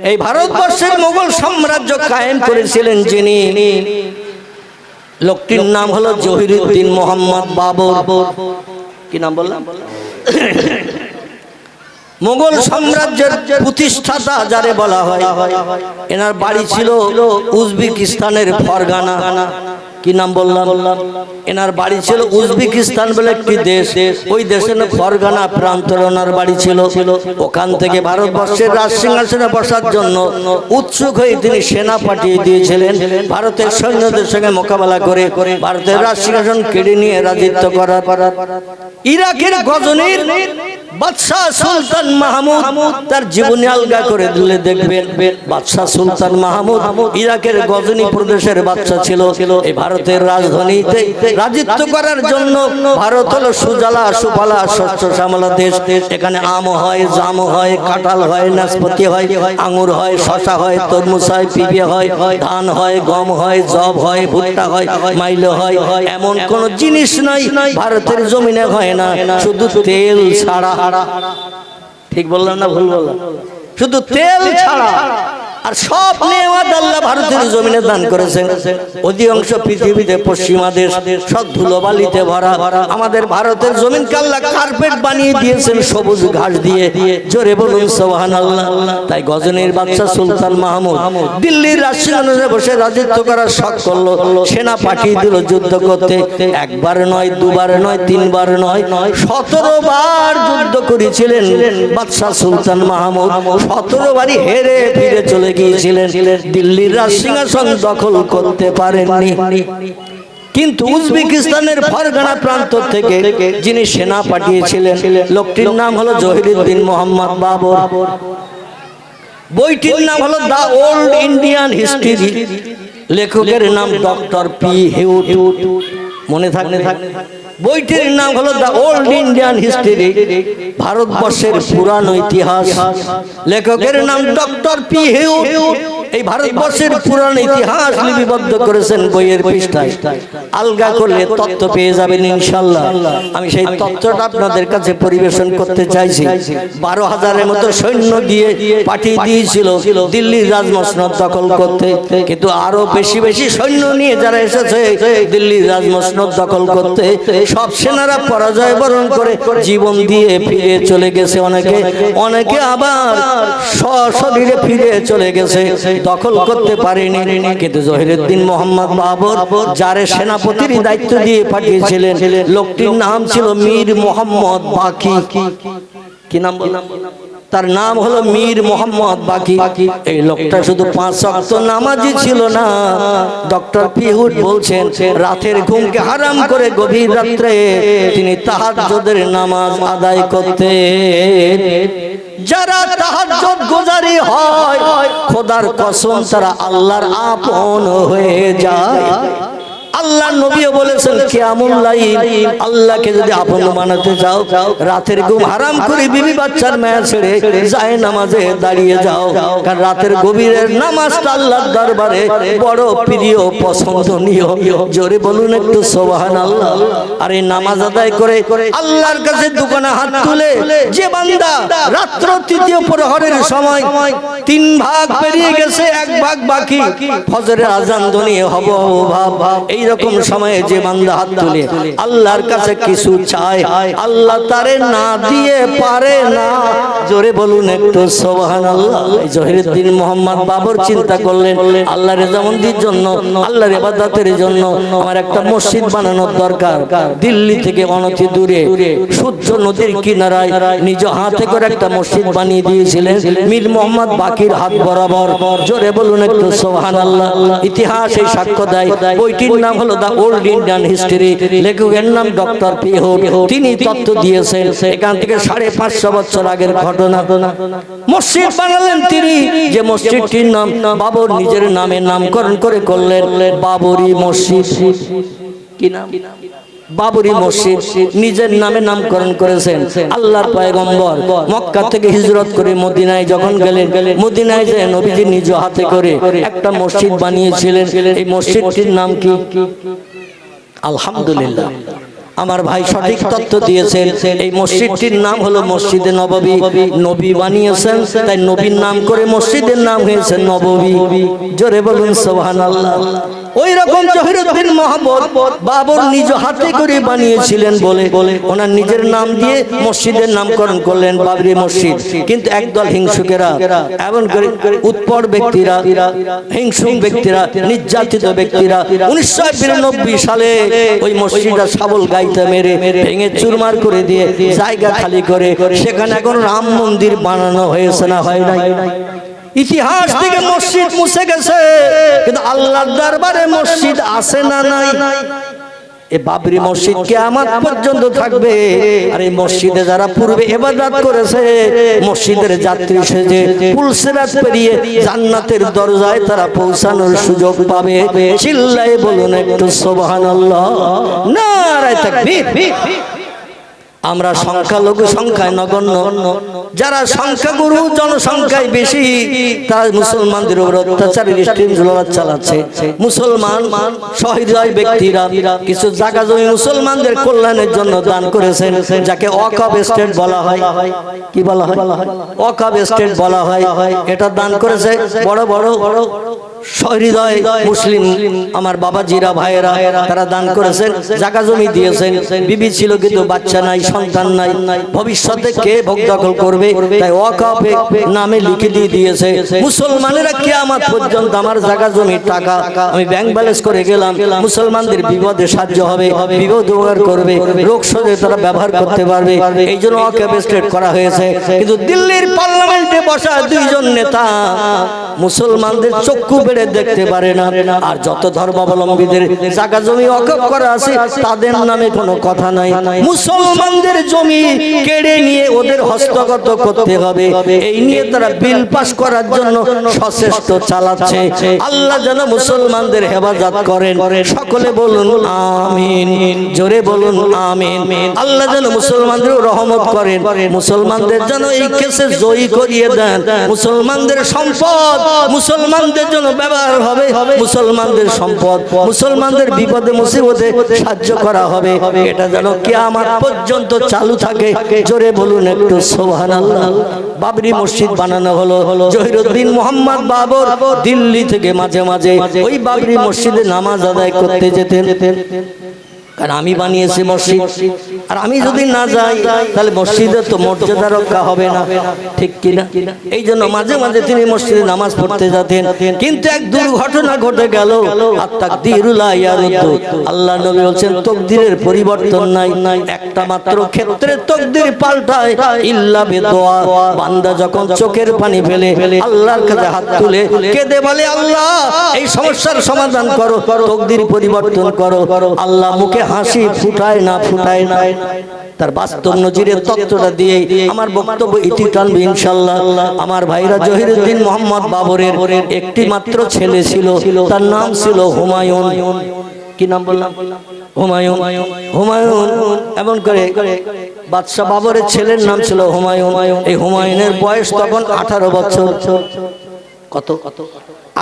এই ভারতবর্ষের মুঘল সাম্রাজ্য কায়েম করেছিলেন যিনি, লোকটির নাম হলো জহিরুদ্দিন মোহাম্মদ বাবর। কি নাম বললাম? মুঘল সাম্রাজ্যের প্রতিষ্ঠাতা যারে বলা হয়, এনার বাড়ি ছিল উজবেকিস্তানের ফরগানা। কি নাম বললাম? এনার বাড়ি ছিল উজবেকিস্তান বলে একটি দেশ, ওই দেশের ফরগানা প্রান্তরে ওনার বাড়ি ছিল। ওখান থেকে ভারতবর্ষের রাজ সিংহাসনে বসার জন্য উৎসুক হয়ে তিনি সেনা পাঠিয়ে দিয়েছিলেন ভারতের সৈন্যদের সঙ্গে মোকাবেলা করে ভারতের রাজ সিংহাসন কেড়ে নিয়ে রাজত্ব করার। ইরাকের গজনির বাদশাহ সুলতান মাহমুদ তার জীবনী আলগা করে দিলে দেখবেন, বাদশাহ সুলতান মাহমুদ ইরাকের গজনি প্রদেশের বাদশা ছিল। এই ভারতের রাজধানীতে রাজত্ব করার জন্য, ভারত হলো সুজলা সুফলা শস্য শ্যামলা দেশ। এখানে আম হয়, জাম হয়, কাঁঠাল হয়, নাশপাতি হয়, আঙুর হয়, শশা হয়, তরমুজ হয়, পিঁপে হয়, ধান হয়, গম হয়, জব হয়, ভুট্টা হয়, মাইলো হয়। এমন কোন জিনিস নাই ভারতের জমিনে হয় না, শুধু তেল ছাড়া। ঠিক বললাম না ভুল বললাম? শুধু তেল ছাড়া। আর সব নেওয়াজ আল্লাহ ভারতের জমিনে দান করেছেন। অধিকাংশ পৃথিবীতে পশ্চিমা দেশ সব ধুলোবালিতে ভরা। আমাদের ভারতের জমিনকে আল্লাহ কার্পেট বানিয়ে দিয়েছেন সবুজ ঘাস দিয়ে। জোরে বলুন সুবহানাল্লাহ। তাই গজনির বাদশা সুলতান মাহমুদ দিল্লির রাজসিংহাসনে বসে রাজত্ব করার শখ করলো। সেনা পাঠিয়ে দিল যুদ্ধ করতে। একবার নয়, দুবার নয়, তিনবার নয়, 17 বার যুদ্ধ করেছিলেন বাদশা সুলতান মাহমুদ। 17 বারই হেরে ফিরে চলে গিয়েছিলেন। দিল্লির রাজ সিংহাসন দখল করতে পারেননি। কিন্তু উজবেকিস্তানের ফরগানা প্রান্ত থেকে যিনি সেনা পাঠিয়েছিলেন, লোকটির নাম হলো জহিরুদ্দিন মোহাম্মদ বাবর। বইটির নাম হলো দ্য ওল্ড ইন্ডিয়ান হিস্ট্রি। লেখকের নাম ডক্টর পি হিউট। মনে থাকলে বইটির নাম হলো দ্য ওল্ড ইন্ডিয়ান হিস্ট্রি, ভারতবর্ষের পুরানো ইতিহাস। লেখকের নাম ডক্টর পি হিউট। এই ভারতবর্ষের পুরানো ইতিহাস লিপিবদ্ধ করেছেন বইয়ের পৃষ্ঠায়। আলগা করলে তথ্য পেয়ে যাবেন ইনশাআল্লাহ। আমি সেই তথ্যটা আপনাদের কাছে পরিবেশন করতে চাইছি। 12,000-এর মতো সৈন্য দিয়ে পাঠিয়ে দিয়েছিল দিল্লির রাজমসনদ দখল করতে। কিন্তু আরো বেশি বেশি সৈন্য নিয়ে যারা এসেছে দিল্লির রাজমসনদ দখল করতে, সব সেনারা পরাজয় বরণ করে জীবন দিয়ে ফিরে চলে গেছে। অনেকে আবার সশরীরে ফিরে চলে গেছে, দখল করতে পারেনি। কিন্তু জহিরুদ্দিন মোহাম্মদ বাবর যারে সেনাপতির দায়িত্ব দিয়ে পাঠিয়েছিলেন, লোকটির নাম ছিল মীর মোহাম্মদ বাকি। কি নাম বললাম? তার নাম হলো মীর মোহাম্মদ বাকি। এই লোকটা শুধু 5 ওয়াক্ত নামাজি ছিল না, ডক্টর পিহুট বলছেন রাতের ঘুমকে হারাম করে গভীর রাত্রে তিনি তাহাজ্জুদের নামাজ আদায় করতেন। যারা তাহাজ্জুদ গুজারি হয়, খোদার কসম তারা আল্লাহর আপন হয়ে যায়। আল্লাহ নবীও বলেছেন কিয়ামুল লাইল, আল্লাহকে যদি আপন বানাতে চাও, রাতের ঘুম হারাম করে বিবি বাচ্চার মায়া ছেড়ে যায় নামাজে দাঁড়িয়ে যাও। কারণ রাতের গভীরের নামাজটা আল্লাহর দরবারে বড় প্রিয়, পছন্দনীয়। জোরে বলুন একটু সুবহানাল্লাহ। আর এই নামাজ আদায় করে আল্লাহর কাছে দুখানা হাত তুলে যে বান্দা রাত্র 3য় প্রহরের সময় 3 ভাগ পেরিয়ে গেছে, 1 ভাগ বাকি, ফজরের আজান ধ্বনি হব ভাব, এইরকম সময়ে যে বান্দা হাত তুলে আল্লাহর কাছে কিছু চায়, আল্লাহ তারে না দিয়ে পারে না। জোরে বলুন একটু সুবহানাল্লাহ। জহিরুদ্দিন মোহাম্মদ বাবর চিন্তা করলেন আল্লাহর রেজামন্দির জন্য, আল্লাহর ইবাদতের জন্য আমার একটা মসজিদ বানানোর দরকার। দিল্লি থেকে অনতি দূরে সূর্য নদীর কিনারায় নিজ হাতে করে একটা মসজিদ বানিয়ে দিয়েছিলেন মীর মোহাম্মদ বাকির হাত বরাবর। জোরে বলুন একটু সুবহানাল্লাহ। ইতিহাস এই সাক্ষ্য দেয়। বইটির নাম হলো দ্য ওল্ড ইন্ডিয়ান হিস্ট্রি। লেখকের নাম ডক্টর পি হিউট। তিনি তথ্য দিয়েছেন এখান থেকে 550 বছর আগের ঘটনা। মসজিদ বানালেন তিনি, যে মসজিদটির নাম বাবর নিজের নামে নামকরণ করে করলেন বাবরি মসজিদ। কি নাম? বাবরি মসজিদ নিজের নামে নামকরণ করেছেন। আল্লাহর পয়গম্বর মক্কা থেকে হিজরত করে মদিনায় যখন গেলেন, মদিনায় যে নবীজি নিজ হাতে করে একটা মসজিদ বানিয়েছিলেন। এই মসজিদটির নাম কি? আলহামদুলিল্লাহ, আমার ভাই সঠিক তথ্য দিয়েছেন। এই মসজিদটির নাম হলো মসজিদে নববী। নবী বানিয়েছেন, তাই নবীর নাম করে মসজিদের নাম হয়েছে নববী। জোরে বলুন সুবহানাল্লাহ। ওই রকম জহিরুদ্দিন মোহাম্মদ বাবর নিজ হাতে করে বানিয়েছিলেন বলে ওনার নিজের নাম দিয়ে মসজিদের নামকরণ করলেন বাবরি মসজিদ। কিন্তু একদল হিংসুকেরা, এমন করে উৎপর ব্যক্তিরা, হিংসুক ব্যক্তিরা, নির্যাতিত ব্যক্তিরা 1992 সালে ওই মসজিদটা শাবল গাইতে মেরে ভেঙে চুরমার করে দিয়ে জায়গা খালি করে সেখানে এখন রাম মন্দির বানানো হয়েছে না হয় নাই? ইতিহাস থেকে মসজিদ মুছে গেছে, কিন্তু আল্লাহর দরবারে মসজিদ আছে না নাই? এই বাবরি মসজিদ কিয়ামত পর্যন্ত থাকবে। আর এই মসজিদে যারা পূর্বে ইবাদত করেছে, মসজিদের যাত্রী সেজে পুলসিরাত পেরিয়ে জান্নাতের দরজায় তারা পৌঁছানোর সুযোগ পাবে। চিল্লায়ে বলুন একটু সুবহানাল্লাহ, নারায়ে তাকবীর। আমরা সংখ্যালঘু, সংখ্যায় নগণ্য, যারা সংখ্যাগুরু জনসংখ্যায় বেশি, তারা মুসলমানদের উপর অত্যাচারের স্টিম চালাচ্ছে। মুসলমান সহৃদয় ব্যক্তিরা কিছু জায়গা জমি মুসলমানদের কল্যাণের জন্য দান করেছেন, যাকে ওয়াকফ এস্টেট বলা হয়। কি বলা হয়? ওয়াকফ এস্টেট বলা হয়। এটা দান করেছে বড় বড় সহৃদয় মুসলিম আমার বাবাজিরা, ভাইয়েরা, তারা দান করেছেন, জায়গা জমি দিয়েছেন। বিবি ছিল কিন্তু বাচ্চা নাই, সন্তান নাই, ভবিষ্যতে কে ভোগ দখল করবে, তাই ওয়াকফ নামে লিখে দিয়ে দিয়েছে। মুসলমানেরা কিয়ামত পর্যন্ত আমার জায়গা জমি টাকা আমি ব্যাংক ব্যালেন্স করে গেলাম, মুসলমানদের বিপদে সাহায্য হবে, বিপদ উপকার করবে, রোগ শোধে তারা ব্যবহার করতে পারবে। এই জন্য ওয়াকফ এস্টেট করা হয়েছে। কিন্তু দিল্লির পার্লামেন্টে বসা দুইজন নেতা মুসলমানদের চক্ষু বেড়ে দেখতে পারে না। আর যত ধর্মাবলম্বীদের জায়গা জমি ওয়াকফ করা আছে তাদের নামে কোনো কথা নাই। মুসলমানদের জমি কেড়ে নিয়ে ওদের হস্তগত করতে হবে, এই নিয়ে তারা বিল পাস করার জন্য সচেষ্ট চালাচ্ছে। আল্লাহ যেন মুসলমানদের হেফাজত করেন, সকলে বলুন আমিন, জোরে বলুন আমিন। আল্লাহ যেন মুসলমানদের রহমত করেন, মুসলমানদের যেন এই কেসে জয়ী করিয়ে দেন। মুসলমানদের সম্পদ মুসলমানদের জন্য ব্যবহার হবে, মুসলমানদের সম্পদ মুসলমানদের বিপদে মুসিবতে সাহায্য করা হবে। এটা যেন কিয়ামত পর্যন্ত চালু থাকে। জোরে বলুন একটু সুবহানাল্লাহ। বাবরি মসজিদ বানানো হলো। জহিরুদ্দিন মোহাম্মদ বাবর দিল্লি থেকে মাঝে মাঝে ওই বাবরি মসজিদে নামাজ আদায় করতে যেতেন। কারণ আমি বানিয়েছি মসজিদ, আর আমি যদি না যাই তাহলে মসজিদের তো মর্যাদা রক্ষা হবে না, ঠিক কিনা? এই জন্য মাঝে মাঝে তিনি মসজিদে নামাজ পড়তে যেতেন। কিন্তু এক দুর্ঘটনা ঘটে গেল। আল্লাহ নবী বলছেন তকদিরের পরিবর্তন নাই, একটা মাত্র ক্ষেত্রে তকদির পাল্টায়, ইল্লা বিদুআ। বান্দা যখন চোখের পানি ফেলে আল্লাহর কাছে হাত তুলে কেঁদে বলে আল্লাহ এই সমস্যার সমাধান করো, তকদির পরিবর্তন করো, আল্লাহ মুখে হাসি ফুটায় না, ফুটায় না। তার বাস্তব নজিরের তত্ত্বটা দিয়ে আমার বক্তব্য ইতি টানবে ইনশাআল্লাহ। আমার ভাইরা, জহিরুদ্দিন মোহাম্মদ বাবরের একটি মাত্র ছেলে ছিল, তার নাম ছিল হুমায়ুন। কি নাম বললাম? হুমায়ুন। হুমায়ুন এমন করে বাদশাহ বাবরের ছেলের নাম ছিল হুমায়ুন। এই হুমায়ুনের বয়স তখন 18 বছর। কত?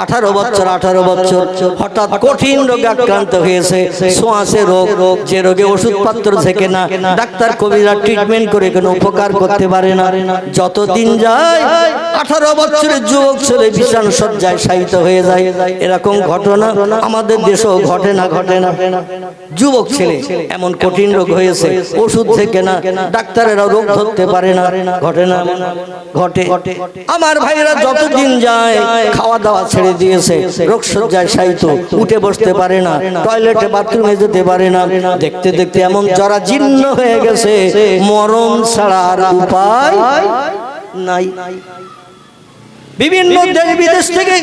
18 বছর। 18 বছর হঠাৎ কঠিন রোগে আক্রান্ত হয়েছে, সোয়াসে রোগ, যে রোগে ওষুধপত্র থেকে না, ডাক্তার কবিরা ট্রিটমেন্ট করে কোনো উপকার করতে পারে না। যতদিন যায় 18 বছরের যুবক ছেলে বিছানা সজ্জায় শায়িত হয়ে যায়। এরকম ঘটনা আমাদের দেশেও ঘটে না, ঘটে না? যুবক ছেলে এমন কঠিন রোগ হয়েছে, ওষুধ থেকে না, ডাক্তারেরা রোগ ধরতে পারে না, ঘটে না? ঘটে। আমার ভাইরা যতদিন যায় খাওয়া দাওয়া ছেড়ে দিয়েছে, রোগ সজ্জায় শায়িত, উঠে বসতে পারে না, টয়লেটে বাথরুমে যেতে পারে না। দেখতে দেখতে এমন জরাজীর্ণ হয়ে গেছে, মরণ ছাড়া আর উপায় নাই। বিভিন্ন দেশ বিদেশ থেকে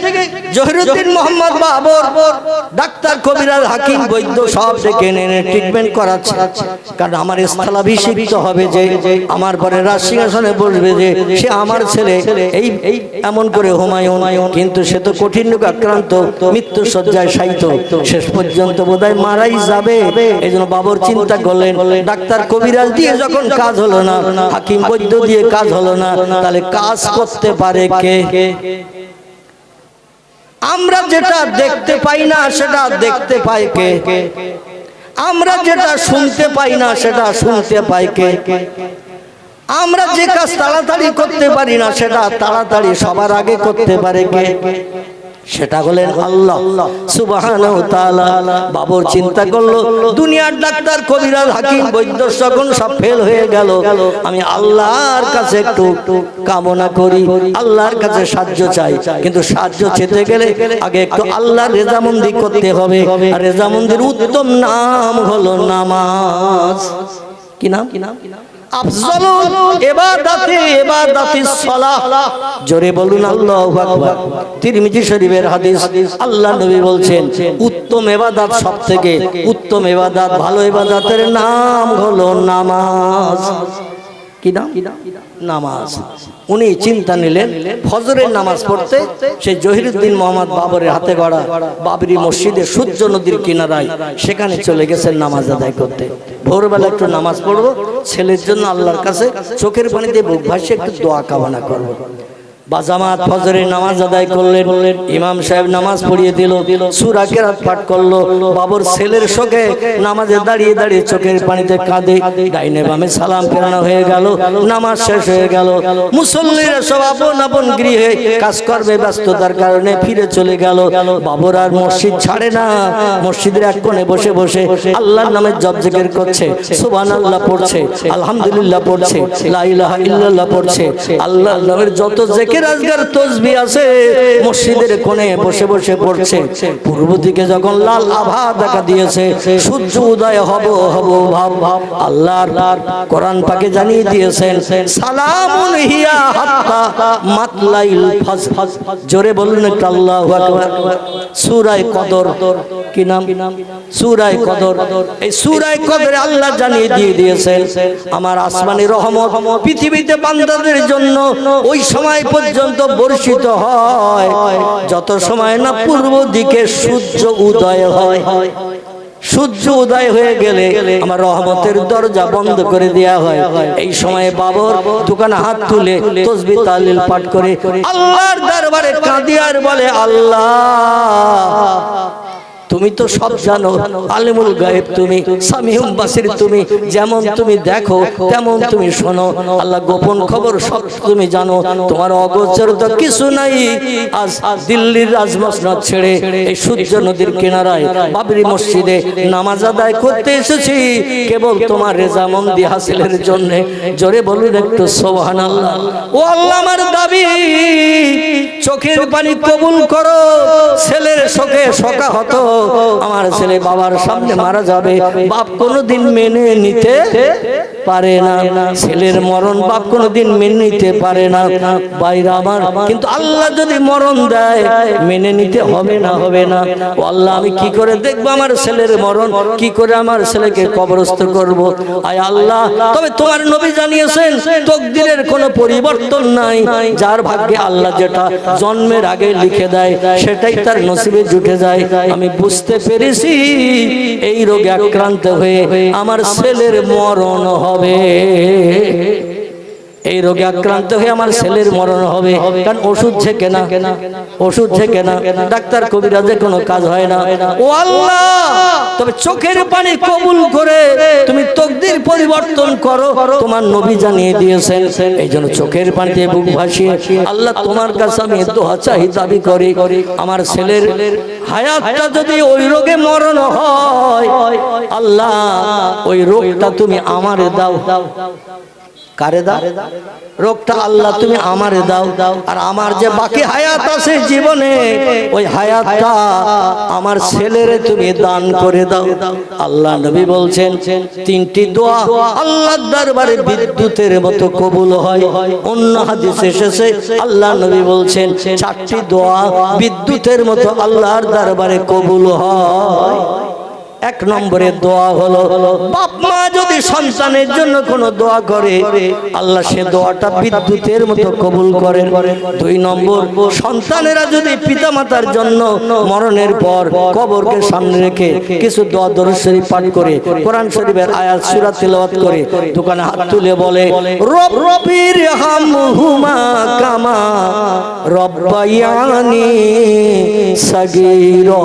জহিরুদ্দিন মোহাম্মদ বাবর ডাক্তার, কবিরাজ, হাকিম, বৈদ্য সব ডেকে এনে ট্রিটমেন্ট করাচ্ছে। কারণ আমার স্থলাভিষিক্ত হবে, যে আমার পরে রাজসিংহাসনে বসবে, যে সে আমার ছেলে। এই এমন করে হুমায়ুন, কিন্তু সে তো কঠিন রোগে আক্রান্ত, মৃত্যু শয্যায় শায়িত, শেষ পর্যন্ত বোধহয় মারাই যাবে। এই জন্য বাবর চিন্তা করলেন, ডাক্তার কবিরাজ দিয়ে যখন কাজ হলো না, হাকিম বৈদ্য দিয়ে কাজ হলো না, তাহলে কাজ করতে পারে কে? আমরা যেটা দেখতে পাই না সেটা দেখতে পায় কে? আমরা যেটা শুনতে পাই না সেটা শুনতে পাই কে? আমরা যে কাজ তাড়াতাড়ি করতে পারি না সেটা তাড়াতাড়ি সবার আগে করতে পারে কে? সেটা হলেন আল্লাহ সুবহানাহু ওয়া তাআলা। বাবর চিন্তা করলো, দুনিয়ার ডাক্তার, কবিরাজ, হাকিম, বৈদ্য সকল সব ফেল হয়ে গেল, আমি আল্লাহর কাছে একটু কামনা করি, আল্লাহর কাছে সাহায্য চাই। কিন্তু সাহায্য চেতে গেলে আগে একটু আল্লাহর রেজামন্দি করতে হবে। আর রেজামন্দির উত্তম নাম হলো নামাজ। কি নাম? আফজালুল ইবাদাতিস সালাহ। জোরে বলুন আল্লাহু আকবার। তিরমিজি শরীফের হাদিস, আল্লাহ নবী বলছেন উত্তম ইবাদত, সবথেকে উত্তম ইবাদত, ভালো ইবাদতের নাম হলো নামাজ। কি নাম? নামাজ। উনি চিন্তা নিলেন ফজরের নামাজ পড়তে সেই জহিরুদ্দিন মোহাম্মদ বাবরের হাতে গড়া বাবরি মসজিদে সূর্য নদীর কিনারায় সেখানে চলে গেছেন নামাজ আদায় করতে। ভোরবেলা একটু নামাজ পড়বো, ছেলের জন্য আল্লাহর কাছে চোখের পানিতে বুক ভাসিয়ে একটু দোয়া কামনা করবো। বাজামাত ফজরের নামাজ আদায় করলেন, ইমাম সাহেব নামাজ পড়িয়ে দিল, সূরা কেরাত পাঠ করলো। বাবর ছেলের শোকে নামাজে দাঁড়িয়ে দাঁড়িয়ে চোখের পানিতে কাঁদে। ডাইনে বামে সালাম ফেরানো হয়ে গেল, নামাজ শেষ হয়ে গেল। মুসল্লিরা সব আপন আপন গৃহে কাজকর্মে ব্যস্ততার কারণে ফিরে চলে গেল। বাবর আর মসজিদ ছাড়ে না, মসজিদের এক কোণে বসে বসে আল্লাহর নামে জপ জিকির করছে, সুবহানাল্লাহ পড়ছে, আলহামদুলিল্লাহ পড়ছে, লা ইলাহা ইল্লাল্লাহ পড়ছে। আল্লাহর নামের যত জিকির আজকার তসবিহ আছে মসজিদের কোণে বসে বসে পড়ছে। পূর্ব দিকে যখন লাল আভা দেখা দিয়েছে, সূর্য উদয় হব ভাব আল্লাহর কোরআন পাকে জানিয়ে দিয়েছেন সালামুন হিয়া হাত্তা মাতলাইল ফজর। জোরে বলুন একটু আল্লাহু আকবার। সূরা কদর। কি নাম? সূরা কদর। এই সূরা কদরে আল্লাহ জানিয়ে দিয়ে দিয়েছেন আমার আসমানি রহমত পৃথিবীতে বান্দাদের জন্য ওই সময় পর্যন্ত বর্ষিত হয় যত সময় না পূর্ব দিকে সূর্য উদয় হয়। সূর্য উদয় হয়ে গেলে আমার রহমতের দরজা বন্ধ করে দেয়া হয়। এই সময়ে বাবর দোকানে হাত তুলে তাসবিহ তাহলিল পাঠ করে আল্লাহর দরবারে কাঁদে আর বলে, আল্লাহ তুমি তো সব জানো, আলিমুল গায়েব তুমি, সামিউম বাসির তুমি, যেমন তুমি দেখো তেমন তুমি শোনো। আল্লাহ গোপন খবর সব তুমি জানো, তোমার অগোচর তো কিছু নাই। আজ দিল্লির রাজমসনদ ছেড়ে এই সূর্য নদীর কিনারায় বাবরি মসজিদে নামাজ আদায় করতে এসেছি কেবল তোমার রেজামন্দি হাসিলের জন্য। জোরে বলুন একটু সুবহানাল্লাহ। ও আল্লাহ, আমার দাবি চোখের পানি কবুল করো। ছেলের শোকে শোকাহত আমার ছেলে বাবার সামনে মারা যাবে, বাপ কোনোদিন মেনে নিতে পারে না। ছেলের মরণ বাপ কোনোদিন মেনে নিতে পারে না ভাইরা আমার। কিন্তু আল্লাহ যদি মরণ দেয় মেনে নিতে হবে না, হবে না। ও আল্লাহ, আমি কি করে দেখবো আমার ছেলের মরণ, কি করে আমার ছেলেকে কবরস্থ করব? আয় আল্লাহ, তবে তোমার নবী জানিয়েছেন তকদিরের কোনো পরিবর্তন নাই, যার ভাগ্যে আল্লাহ যেটা জন্মের আগে লিখে দেয় সেটাই তার নসিবে জুটে যায়। আমি বুঝতে পেরেছি এই রোগে আক্রান্ত হয়ে আমার ছেলের মরণ হবে, এই রোগে আক্রান্ত হয়ে আমার ছেলের মরণ হবে। কারণ ওষুধ ছেকে না, ওষুধ ছেকে না, ডাক্তার কবিরাজে কোনো কাজ হয় না। ও আল্লাহ, তবে চোখের পানি কবুল করে তুমি তকদির পরিবর্তন করো, তোমার নবী জানিয়ে দিয়েছেন। এই জন্য চোখের পানিতে বুক ভাসিয়ে আল্লাহ তোমার কাছে আমি দোয়া চাই, দাবি করি আমার ছেলের হায়াতটা যদি ওই রোগে মরণ হয় আল্লাহ ওই রোগটা তুমি আমারে দাও। কারে দাও? রোগটা আল্লাহ তুমি আমারে দাও। আর আমার যে বাকি হায়াত আছে জীবনে, ওই হায়াতটা আমার ছেলেরে তুমি দান করে দাও। আল্লাহ নবী বলছেন তিনটি দোয়া আল্লাহর দরবারে বিদ্যুতের মতো কবুল হয়। অন্য হাদিসে এসেছে আল্লাহ নবী বলছেন চারটি দোয়া বিদ্যুতের মতো আল্লাহর দরবারে কবুল হয়। এক নম্বরের দোয়া হলো বাপ মা যদি সন্তানের জন্য কোনো দোয়া করে আল্লাহ সে দোয়াটা বিদ্যুতের মতো কবুল করেন। দুই নম্বর, সন্তানেরা যদি পিতামাতার জন্য মরণের পর কবরকে সামনে রেখে কিছু দোয়া দরুদ শরীফ পাঠ করে কোরআন শরীফের আয়াত সূরা তেলাওয়াত করে দোকানে হাত তুলে বলে রব্বির হামহুমা কামা রব্বায়ানি সাগীরা,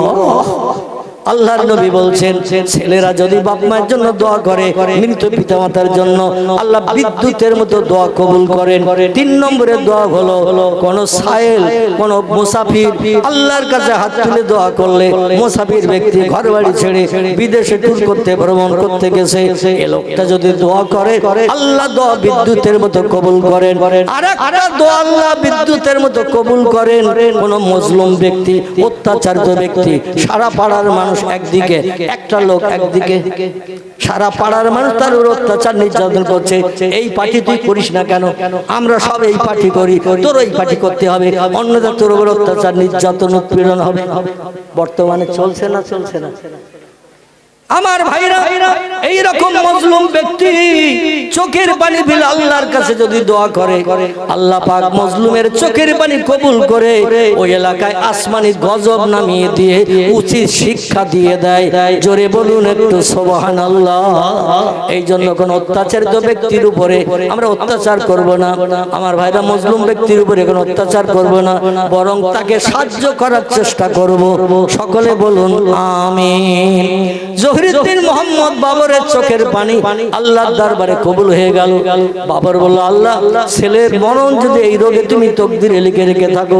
আল্লাহর নবী বলছেন ছেলেরা যদি বাপ মায়ের জন্য দোয়া করে, মৃত পিতামাতার জন্য, আল্লাহ বিদ্যুতের মতো দোয়া কবুল করেন। 3 নম্বরের দোয়া হলো কোন সায়েল, কোন মুসাফির আল্লাহর কাছে হাত তুলে দোয়া করলে, মুসাফির ব্যক্তি ঘর বাড়ি ছেড়ে বিদেশে ট্যুর করতে, ভ্রমণ করতে গেছে, এই লোকটা যদি দোয়া করে আল্লাহ দোয়া বিদ্যুতের মতো কবুল করেন। আর একটা দোয়া আল্লাহ বিদ্যুতের মতো কবুল করেন কোন মজলুম ব্যক্তি, অত্যাচারিত ব্যক্তি, সারা পাড়ার মানুষ একদিকে, একটা লোক একদিকে, সারা পাড়ার মানুষ তার উপর অত্যাচার নির্যাতন করছে, এই পার্টি তুই করিস না কেন, আমরা সব এই পার্টি করি, তোর এই পার্টি করতে হবে, অন্যদের তোর উপর অত্যাচার নির্যাতন উৎপীড়ন হবে। বর্তমানে চলছে না? চলছে না আমার ভাইরা? এই রকম মজলুম ব্যক্তি চোখের পানি ফেলে আল্লাহর কাছে যদি দোয়া করে, আল্লাহ পাক মজলুমের চোখের পানি কবুল করে ওই এলাকায় আসমানি গজব নামিয়ে দিয়ে উচিত শিক্ষা দিয়ে দেয়। জোরে বলুন একটু সুবহানাল্লাহ। এই জন্য কোন অত্যাচারিত ব্যক্তির উপরে আমরা অত্যাচার করব না আমার ভাইরা, মজলুম ব্যক্তির উপরে কোনো অত্যাচার করব না, বরং তাকে সাহায্য করার চেষ্টা করব। সকলে বলুন আমিন। জহিরুদ্দিন মোহাম্মদ বাবরের চোখের পানি আল্লাহর দরবারে কবুল হয়ে গেল। বাবর বলল, আল্লাহ ছেলের মরণ যদি এই রোগে তুমি তকদিরে লিখে রেখে থাকো,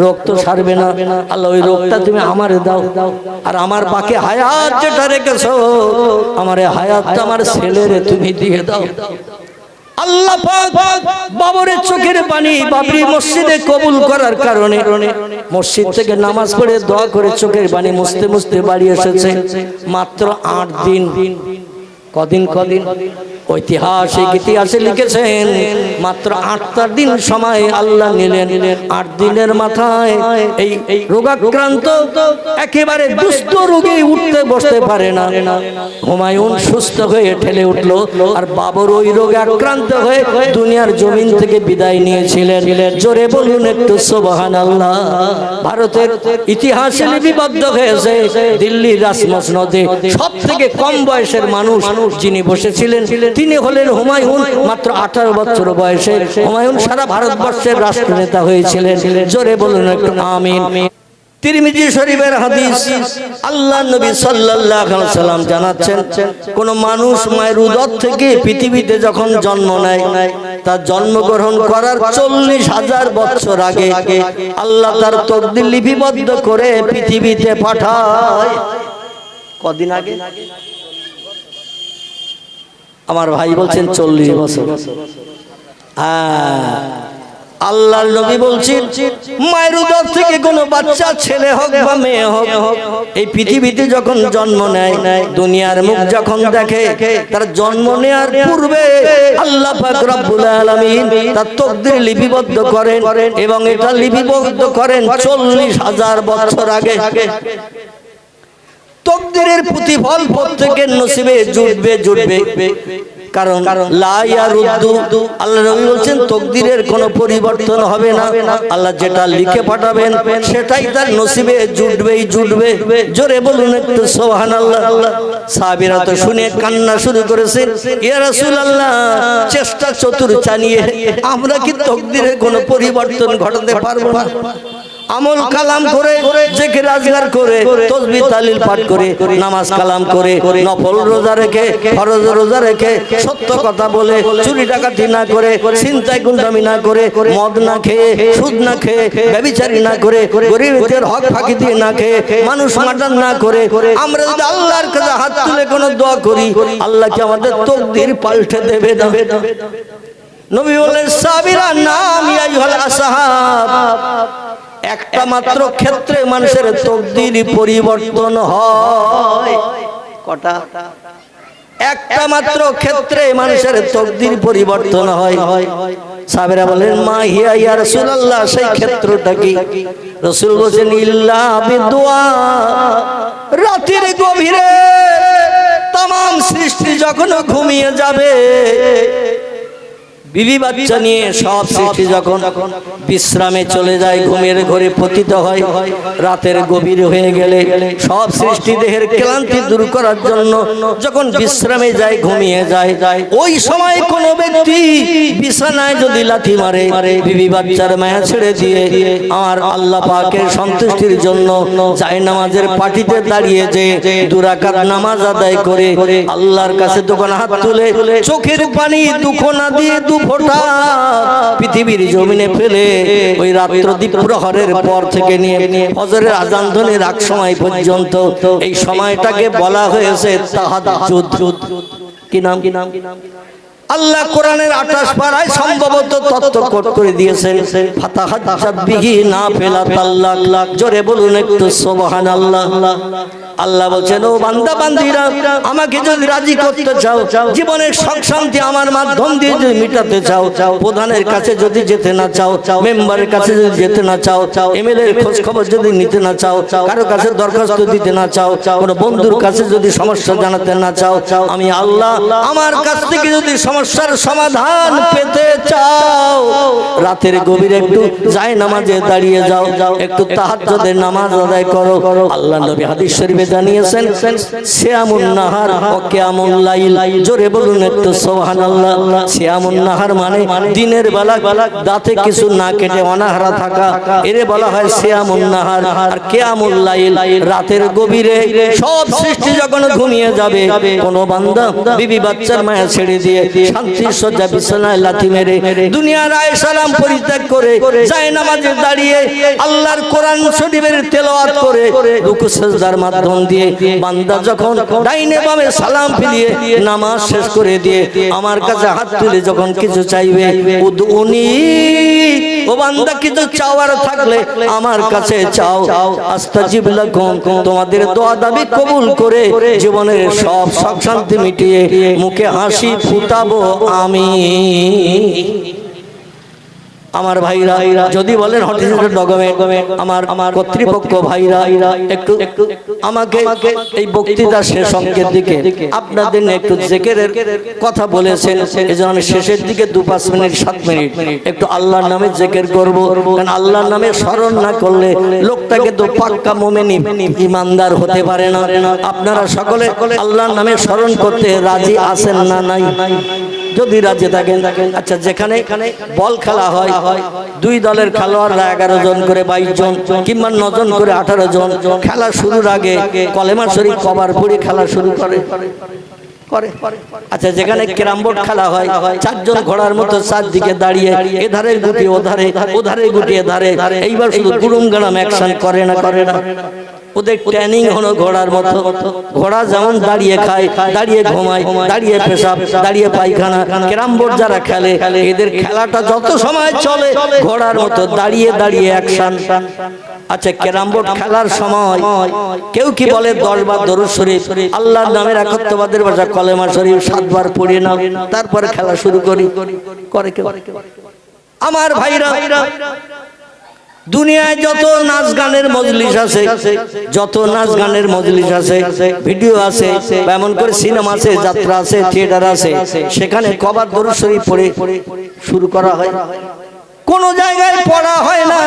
রোগ তো সারবে না, আল্লাহ ওই রোগটা তুমি আমারে দাও, আর আমার বাকি হায়াত যেটা রেখেছো, আমার হায়াতটা আমার ছেলেরে তুমি দিয়ে দাও। আল্লাহ পাক বাবরের চোখের পানি বাবরি মসজিদে কবুল করার কারণে মসজিদ থেকে নামাজ পড়ে দোয়া করে চোখের পানি মুছতে মুছতে বাড়ি এসেছে মাত্র 8 দিন। কদিন? ঐতিহাসিক ইতিহাসে লিখেছেন মাত্র 8টা দিন সময় আল্লাহ নিলেন। 8 দিনের মাথায় এই রোগাক্রান্ত একেবারে দুস্থ রোগী উঠতে বসতে পারে না, হুমায়ুন সুস্থ হয়ে ঠেলে উঠলো, আর বাবর ওই রোগে আক্রান্ত হয়ে দুনিয়ার জমিন থেকে বিদায় নিয়েছিলেন। জোরে বলুন একটু সুবহানাল্লাহ। ভারতের ইতিহাসে লিপিবদ্ধ হয়েছে দিল্লির রাজমসনদে সব থেকে কম বয়সের মানুষ যিনি বসেছিলেন তিনি হলেন হুমায়ুন। মাত্র 18 বছর বয়সে হুমায়ুন সারা ভারতবর্ষের রাষ্ট্রনেতা হয়েছিলেন। জোরে বলুন একটু আমিন। তিরমিজি শরীফের হাদিস, আল্লাহর নবী সাল্লাল্লাহু আলাইহি সাল্লাম জানাচ্ছেন, কোন মানুষ মায়ের উদর থেকে পৃথিবীতে যখন জন্ম নেয়, তার জন্মগ্রহণ করার 40,000 বছর আগে আল্লাহ তার তকদির লিপিবদ্ধ করে পৃথিবীতে পাঠায়। কদিন আগে? আমার ভাই বলছেন 40 বছর। আল্লাহর নবী বলছেন, মায়ের উদর থেকে কোনো বাচ্চা ছেলে হোক বা মেয়ে হোক, এই পৃথিবীতে যখন জন্ম নেয়, দুনিয়ার মুখ যখন দেখে, তার জন্ম নেয়ার পূর্বে আল্লাহ পাক রব্বুল আলামিন তার তকদির লিপিবদ্ধ করেন, এবং এটা লিপিবদ্ধ করেন 40,000 বছর আগে। তকদিরের প্রতিফল প্রত্যেকের নসিবে জুটবে, কারণ লা ইয়ারুদ্দু, আল্লাহ নবী বলছেন তকদিরের কোনো পরিবর্তন হবে না। আল্লাহ যেটা লিখে পাঠাবেন সেটাই তার নসিবে জুটবে। জোরে বলুন একটু সুবহানাল্লাহ। সাহাবীরা তো শুনে কান্না শুরু করেছে, ইয়া রাসূলুল্লাহ, চেষ্টা চতুর চালিয়ে আমরা কি তকদিরের কোনো পরিবর্তন ঘটাতে পারবো না? আমল কালাম করে, জিকির আজগার করে, তাসবিহ তাহলিল পাঠ করে, নামাজ কালাম করে, নফল রোজা রেখে, ফরজ রোজা রেখে, সত্য কথা বলে, চুরি ডাকাতি না করে, ছিনতাই গুন্ডামি না করে, মদ না খেয়ে, সুদ না খেয়ে, ব্যভিচারী না করে, গরিবদের হক ফাঁকি দিয়ে না খেয়ে, মানুষ মার্ডার না করে, আমরা যদি আল্লাহর কাছে হাত তুলে কোনো দোয়া করি, আল্লাহ কি আমাদের তকদির পাল্টে দেবে না? নবী বলেন, সাবিরা নাম ইয়া আইয়ুহাল আসহাব, একটা মাত্র ক্ষেত্রে মানুষের তকদির পরিবর্তন হয়। কটা? একটা মাত্র ক্ষেত্রে মানুষের তকদির পরিবর্তন হয়। সাহাবীরা বলেন, মা হিয়া ইয়া রাসূলুল্লাহ, সেই ক্ষেত্রটা কি? রাসূল বলেন, ইল্লা বিদুয়া, রাতের গভীরে তাম সৃষ্টি যখন ঘুমিয়ে যাবে, বিবি বাচ্চা নিয়ে সব সৃষ্টি যখন বিশ্রামে চলে যায়, ঘুমের ঘরে পতিত হয়, রাতের গভীর হয়ে গেলে সব সৃষ্টি দেহের ক্লান্তি দূর করার জন্য যখন বিশ্রামে যায়, ঘুমিয়ে যায়, ওই সময় কোনো ব্যক্তি বিছানায় যদি লাথি মারে, বিবি বাচ্চার মায়া ছেড়ে দিয়ে আমার আল্লাহ পাকের সন্তুষ্টির জন্য জায়নামাজের পাটিতে দাঁড়িয়ে যে 2 রাকাত নামাজ আদায় করে আল্লাহর কাছে দোকান হাত তুলে চোখের পানি দুঃখ না দিয়ে ফোঁটা পৃথিবীর জমিনে ফেলে ওই রাত্র দ্বীপ্রহরের পর থেকে নিয়ে ফজরের আযান ধ্বনির আগ সময় পর্যন্ত এই সময়টাকে বলা হয়েছে তাহাজ্জুদ। কি নাম? আল্লাহ কোরআনের 28 পারায় সম্ভবত তত্ত্ব কোট করে দিয়েছেন, ফাতাহাজ্জাত বিহি নাফিলাতাল্লাহ। জোরে বলুন একটু সুবহানাল্লাহ। আল্লাহ বলছেন, ও বান্দা বান্দীরা, আমাকে যদি রাজি করতে চাও, জীবনের সুখ শান্তি আমার মাধ্যম দিয়ে যদি মিটাতে চাও, প্রধানের কাছে যদি যেতে না চাও, মেম্বারের কাছে যদি যেতে না চাও, এমএলএ এর খোঁজ খবর যদি নিতে না চাও, কারো কাছে দরখাস্ত দিতে না চাও, কোনো বন্ধুর কাছে যদি সমস্যা জানাতে না চাও, আমি আল্লাহ আমার কাছ থেকে যদি সমস্যার সমাধান পেতে চাও, রাতের গভীরে একটু জায়নামাজে দাঁড়িয়ে যাও, একটু তাহাজ্জুদের নামাজ আদায় করো। আল্লাহ নবী হাদিস শরীফে জানিয়েছেন, সিয়ামুন নাহার ওয়া কিয়ামুল লাইল। জোরে বলুন একটু সুবহানাল্লাহ। সিয়ামুন নাহার মানে দিনের বেলা দাঁতে কিছু না কেটে অনাহারা থাকা, এরে বলা হয় সিয়ামুন নাহার। আর কিয়ামুল লাইল রাতের গভীরে সব সৃষ্টি যখন ঘুমিয়ে যাবে, কোন বান্দা বিবি বাচ্চার মায়া ছেড়ে দিয়ে শান্তির শয্যা বিছানায় লাথি মেরে দুনিয়ার আয়েশালাম পরিত্যাগ করে জায়নামাজে দাঁড়িয়ে আল্লাহর কোরআন শরীফের তেলাওয়াত করে রুকু সিজদার মাধ্যম দিয়ে বান্দা যখন ডাইনে বামে সালাম ফিরিয়ে নামাজ শেষ করে দিয়ে আমার কাছে হাত তুলে যখন কিছু চাইবে, উদউনি, ও বান্দা কিছু চাওয়ার থাকলে আমার কাছে চাও, আস্তাজিব লাকুম, তোমাদের দোয়া দাবি কবুল করে জীবনের সব সুখ শান্তি মিটিয়ে মুখে হাসি ফুটাবো আমি। আমার ভাইরা যদি বলেন হটিস্টের ডকুমেন্ট, আমার কর্তৃপক্ষ ভাইরা একটু আমাকে এই বক্তৃতা শেষ অঙ্কের দিকে আপনাদের একটু জিকিরের কথা বলেছেন, এজন্য আমি শেষের দিকে 2-5 মিনিট 7 মিনিট একটু আল্লাহর নামে জিকির করব। কারণ আল্লাহর নামে স্মরণ না করলে লোকটাকে তো পাক্কা মুমিন ইমানদার হতে পারে না। আপনারা সকলে আল্লাহর নামে স্মরণ করতে রাজি আছেন না? নাই? যদি রাজি থাকেন, আচ্ছা, যেখানে বল খেলা হয়, 2 দলের খেলোয়াড়রা 11 জন করে 22 জন কিংবা 9 জন করে 18 জন, খেলা শুরুর আগে কলেমা শরীফ কবার পড়ে খেলা শুরু করে। আচ্ছা, যেখানে ক্যারাম বোর্ড খেলা হয়, 4 জন ঘোড়ার মতো 4 দিকে দাঁড়িয়ে এধারে গুটি ওধারে, ওধারে গুটি এধারে, এইবার শুধু গুড়ুম গাড়াম অ্যাকশন করে না? ওদের ট্রেনিং হলো ঘোড়ার মতো। ঘোড়া যেমন দাঁড়িয়ে খায়, দাঁড়িয়ে ঘুমায়, দাঁড়িয়ে পেশাব, দাঁড়িয়ে পায়খানা, ক্যারাম বোর্ড যারা খেলে এদের খেলাটা যত সময় চলে ঘোড়ার মতো দাঁড়িয়ে দাঁড়িয়ে অ্যাকশন। আচ্ছা, ক্যারাম বোর্ড খেলার সময় কেউ কি বলে 10 বার দরুদ শরীফ, আল্লাহর নামের একত্ববাদের ভাষা কলেমা শরীফ 7 বার পড়ে নাও, তারপরে খেলা শুরু করে কেউ? আমার ভাইরা, দুনিয়ায় যত নাচ গানের মজলিস আছে, যত নাচ গানের মজলিস আছে, ভিডিও আছে, এমন করে সিনেমা আছে, যাত্রা আছে, থিয়েটার আছে, সেখানে কবার দরুদ শরীফ পড়ে শুরু করা হয়? কোন জায়গায় পড়া হয় না।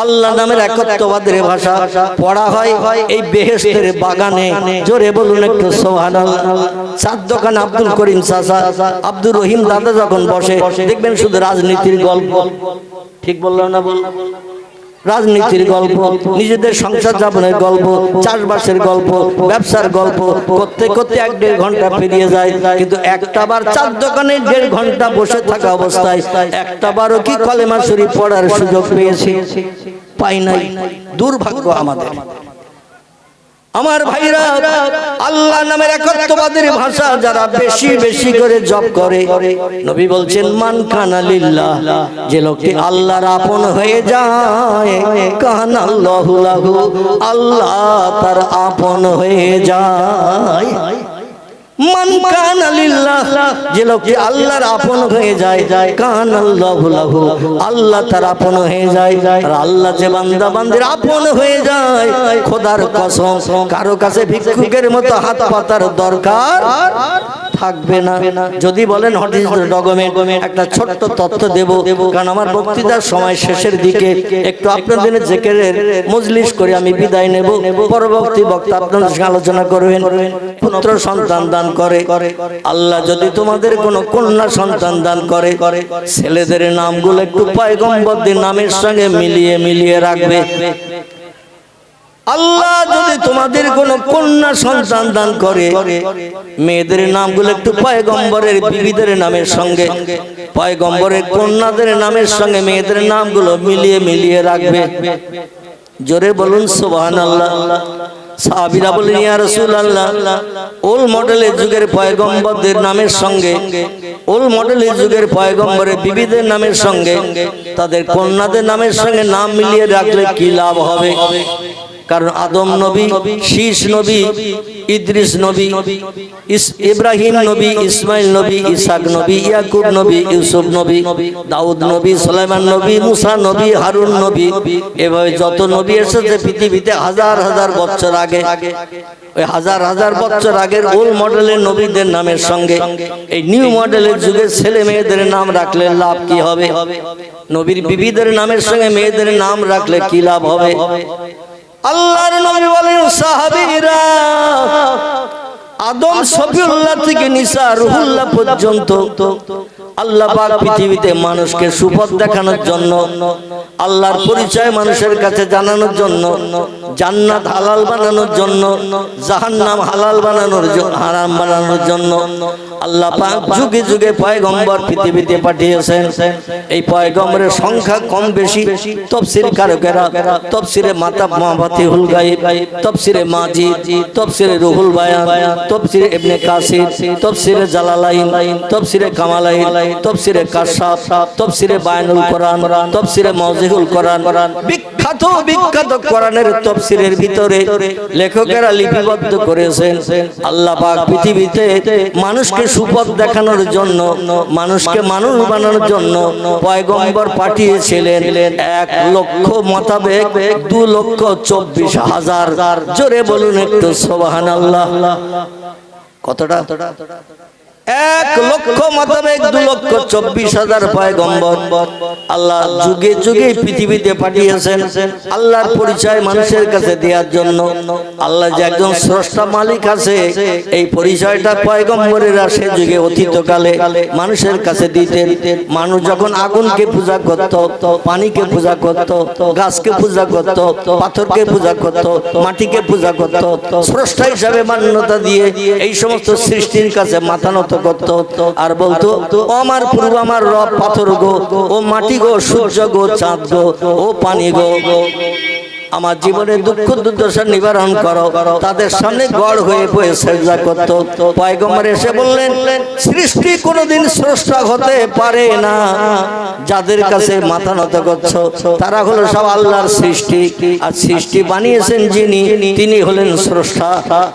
আল্লাহ নামের একত্ববাদের ভাষা পড়া হয় এই বেহেশতের বাগানে। জোরে বলুন একটু সুবহানাল্লাহ। 4 দোকান আব্দুল করিম চাচা, আব্দুর রহিম দাদা যখন বসে দেখবেন শুধু রাজনীতির গল্প। ঠিক বললাম না? রাজনীতির গল্প, নিজেদের সংসার যাপনের গল্প, চাষবাসের গল্প, ব্যবসার গল্প করতে করতে 1-1.5 ঘন্টা পেরিয়ে যায়, কিন্তু একটা বার 4 দোকানে 1.5 ঘন্টা বসে থাকা অবস্থায় একটা বারও কি কলেমা শরীফ পড়ার সুযোগ পেয়েছি? পাই নাই। দুর্ভাগ্য আমাদের। আমার ভাইরা, আল্লাহ নামের একত্ববাদের ভাষা যারা বেশি বেশি করে জপ করে, নবী বলছেন, মান কানা লিল্লাহ, যে লোকটি আল্লাহর আপন হয়ে যায়, কানা আল্লাহু লাহু, আল্লাহ তার আপন হয়ে যায়। মান কানা লিল্লাহ, যে লোকটি আল্লাহর আপন হয়ে যায়, কান আল্লাহু লাহু, আল্লাহ তার আপন হয়ে যায়। আর আল্লাহ যে বান্দা বান্দির আপন হয়ে যায়, খোদার কসম কারো কাছে ভিক্ষুকের মতো হাত পাতার দরকার থাকবে না। যদি বলেন হাদিস ডকুমেন্ট, একটা ছোট্ট তথ্য দেব, কারণ আমার বক্তৃতার সময় শেষের দিকে একটু আপনাদের জিকিরের মজলিস করে আমি বিদায় নেব। পরবর্তী বক্তা আপনাদের সঙ্গে আলোচনা করবেন। পুত্র সন্তান দান করে, আল্লাহ যদি তোমাদের কোনো কন্যা সন্তান দান করে, ছেলেদের নামগুলো একটু পয়গম্বরদের নামের সঙ্গে মিলিয়ে রাখবে। আল্লাহ যদি তোমাদের কোনো কন্যা সন্তান দান করে, মেয়েদের নামগুলো একটু পয়গম্বরের বিবিদের নামের সঙ্গে, পয়গম্বরের কন্যাদের নামের সঙ্গে মেয়েদের নামগুলো মিলিয়ে রাখবে। জোরে বলুন সুবহানাল্লাহ। সাহাবীরা বলেন, ইয়া রাসূলুল্লাহ, ওল মডেলের যুগের পয়গম্বরদের নামের সঙ্গে, ওল মডেলের যুগের পয়গম্বরের বিবিদের নামের সঙ্গে তাদের কন্যাদের নামের সঙ্গে নাম মিলিয়ে রাখলে কি লাভ হবে? কারণ আদম নবী, শীষ নবী, ইদ্রিস নবী, ইব্রাহিম নবী, ইসমাইল নবী, ইসাক নবী, ইয়াকুব নবী, ইউসুফ নবী, দাউদ নবী, সুলাইমান নবী, মুসা নবী, হারুন নবী, এভাবে যত নবী এসেছে পৃথিবীতে হাজার হাজার বছর আগে, ওই হাজার হাজার বছর আগের ওল্ড মডেলের নবীদের নামের সঙ্গে এই নিউ মডেলের যুগের ছেলে মেয়েদের নাম রাখলে লাভ কি হবে? নবীর বিবিদের নামের সঙ্গে মেয়েদের নাম রাখলে কি লাভ হবে? আল্লাহর নবী বলেন, সাহাবীরা আদম সফিউল্লাহ থেকে নিসা রুহুল্লাহ পর্যন্ত আল্লাহ পাক পৃথিবীতে মানুষকে সুপথ দেখানোর জন্য, আল্লাহর পরিচয় মানুষের কাছে জানানোর জন্য, জান্নাত হালাল বানানোর জন্য, জাহান্নাম হালাল বানানোর হারাম বানানোর জন্য আল্লাহ পাক যুগে যুগে পয়গম্বর পৃথিবীতে পাঠিয়েছেন। এই পয়গম্বরের সংখ্যা কম বেশি তাফসীর কারকেরা তাফসীরে মাফাতিহুল গায়ব, তাফসীরে মাজিদ, তাফসীরে রুহুল বায়ান, তাফসীরে ইবনে কাসির, তাফসীরে জালালাইন, তাফসীরে কামালাইন, তাফসীরে কাশফ, তাফসীরে বায়ানুল কোরআন, তাফসীরে মাওজিহুল কোরআন, বিখ্যাত বিখ্যাত কোরআনের তাফসীরের ভিতরে লেখকেরা লিপিবদ্ধ করেছেন। আল্লাহ পাক পৃথিবীতে মানুষকে সুপথ দেখানোর জন্য, মানুষকে মানুষ বানানোর জন্য পয়গম্বর পাঠিয়েছিলেন 1,00,000 মোতাবেক 2,24,000। জোরে বলুন একটু সুবহানাল্লাহ। কতটা? 1,00,000 মোতাবেক 2,24,000 পয়গম্বর আল্লাহ যুগে যুগে পৃথিবীতে পাঠিয়েছেন আল্লাহর পরিচয় মানুষের কাছে দেওয়ার জন্য। আল্লাহ যে একজন স্রষ্টা মালিক আছে, এই পরিচয়টা পয়গম্বরেরা সে যুগে অতীতকালে মানুষের কাছে দিতেন। মানুষ যখন আগুনকে পূজা করত, পানিকে পূজা করত, গাছকে পূজা করত, পাথরকে পূজা করত, মাটিকে পূজা করত, স্রষ্টা হিসাবে মান্যতা দিয়ে এই সমস্ত সৃষ্টির কাছে মাথা নত করত আর বলতো, ও আমার পূর্ব, আমার রব পাথর গো, ও মাটি গো, সূর্য গো, চাঁদ গো, ও পানি গো, আমার জীবনের দুঃখ দুর্দশা নিবারণ করো। তাদের সামনে গড় হয়ে বসে সেজদা করত। পয়গম্বর এসে বললেন, সৃষ্টি কোনোদিন স্রষ্টা হতে পারে না। যাদের কাছে মাথা নত করছো তারা হলো সব আল্লাহর সৃষ্টি, আর সৃষ্টি বানিয়েছেন যিনি, তিনি হলেন স্রষ্টা।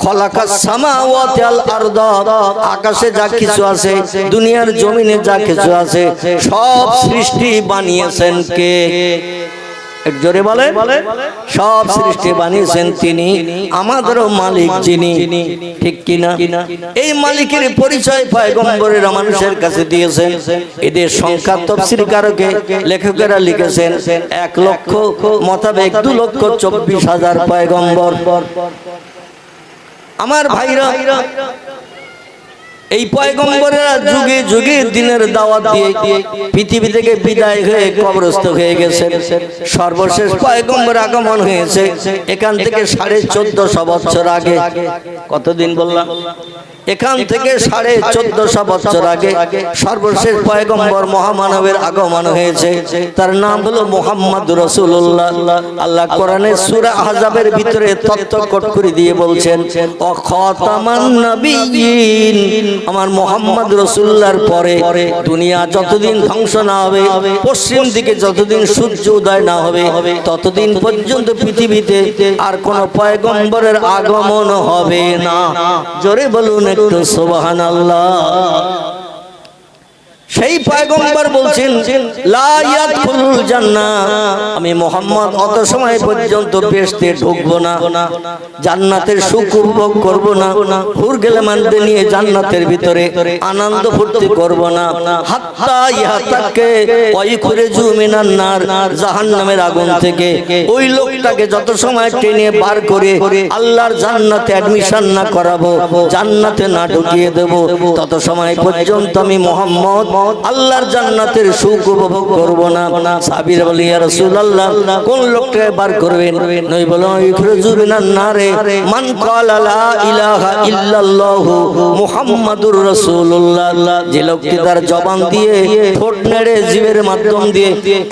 খলাকাস সামাওয়াতি ওয়াল আরদ, আকাশে যা কিছু আছে, দুনিয়ার জমিনে যা কিছু আছে, সব সৃষ্টি বানিয়েছেন কে? এক জোরে বলে, সব সৃষ্টি বানিয়েছেন তিনি, আমাদেরও মালিক যিনি। ঠিক কিনা? এই মালিকের পরিচয় পয়গম্বরেরা মানুষের কাছে দিয়েছেন। এদের সংখ্যা তাফসীরকারকে লেখকেরা লিখেছেন 1,00,000 মোতাবেক 2,24,000 পয়গম্বর। আমার ভাইরা, এই পয়গম্বরেরা যুগে যুগে দিনের দাওয়াত দিয়ে পৃথিবী থেকে বিদায় হয়ে কবরস্থ হয়ে গেছে। সর্বশেষ পয়গম্বর আগমন হয়েছে এখান থেকে 1450 বছর আগে। কতদিন বললাম? এখান থেকে 1450 বছর আগে সর্বশেষ পয়গম্বর মহামানবের আগমন হয়েছে। তার নাম হলো মুহাম্মদ রাসূলুল্লাহ। আল্লাহ কোরআনের সূরা আহজাবের ভিতরে তথ্য কোট করে দিয়ে বলছেন, ও খাতামান নবিয়্যিন আমার মোহাম্মদ রাসূলুল্লাহর পরে দুনিয়া যতদিন ধ্বংস না হবে, পশ্চিম দিকে যতদিন সূর্য উদয় না হবে, ততদিন পর্যন্ত পৃথিবীতে আর কোন পয়গম্বরের আগমন হবে না। জোরে বলুন একটু সুবহানাল্লাহ। সেই পয়গম্বর বলছেন লা ইয়াদখুলুল জান্নাহ, আমি মুহাম্মদ অত সময় পর্যন্ত বেহেশতে ঢুকবো না, জান্নাতের সুখ উপভোগ করব না, হুর গেলেমানদের নিয়ে জান্নাতের ভিতরে আনন্দ ফুর্তি করব না, হাত্তা ইয়াতাকে ওয়াইখুরিজু মিনান নার, জাহান্নামের আগুন থেকে ওই লোকটাকে যত সময় টেনে বার করে আল্লাহর জান্নাতে অ্যাডমিশন না করাবো, জান্নাতে না ঢুকিয়ে দেব, তত সময় পর্যন্ত আমি মুহাম্মদ আল্লাহর জান্নাতের সুখ উপভোগ করব না। সাহাবীর বলে ইয়া রাসূলুল্লাহ, কোন লোকটাকে বার করবেন? নবী বলেন ইখরুজু মিনান নারে মান ক্বালা লা ইলাহা ইল্লাল্লাহু মুহাম্মাদুর রাসূলুল্লাহ, যে লোকটি তার জবান দিয়ে ঠোঁট নেড়ে জিভের মাধ্যম দিয়ে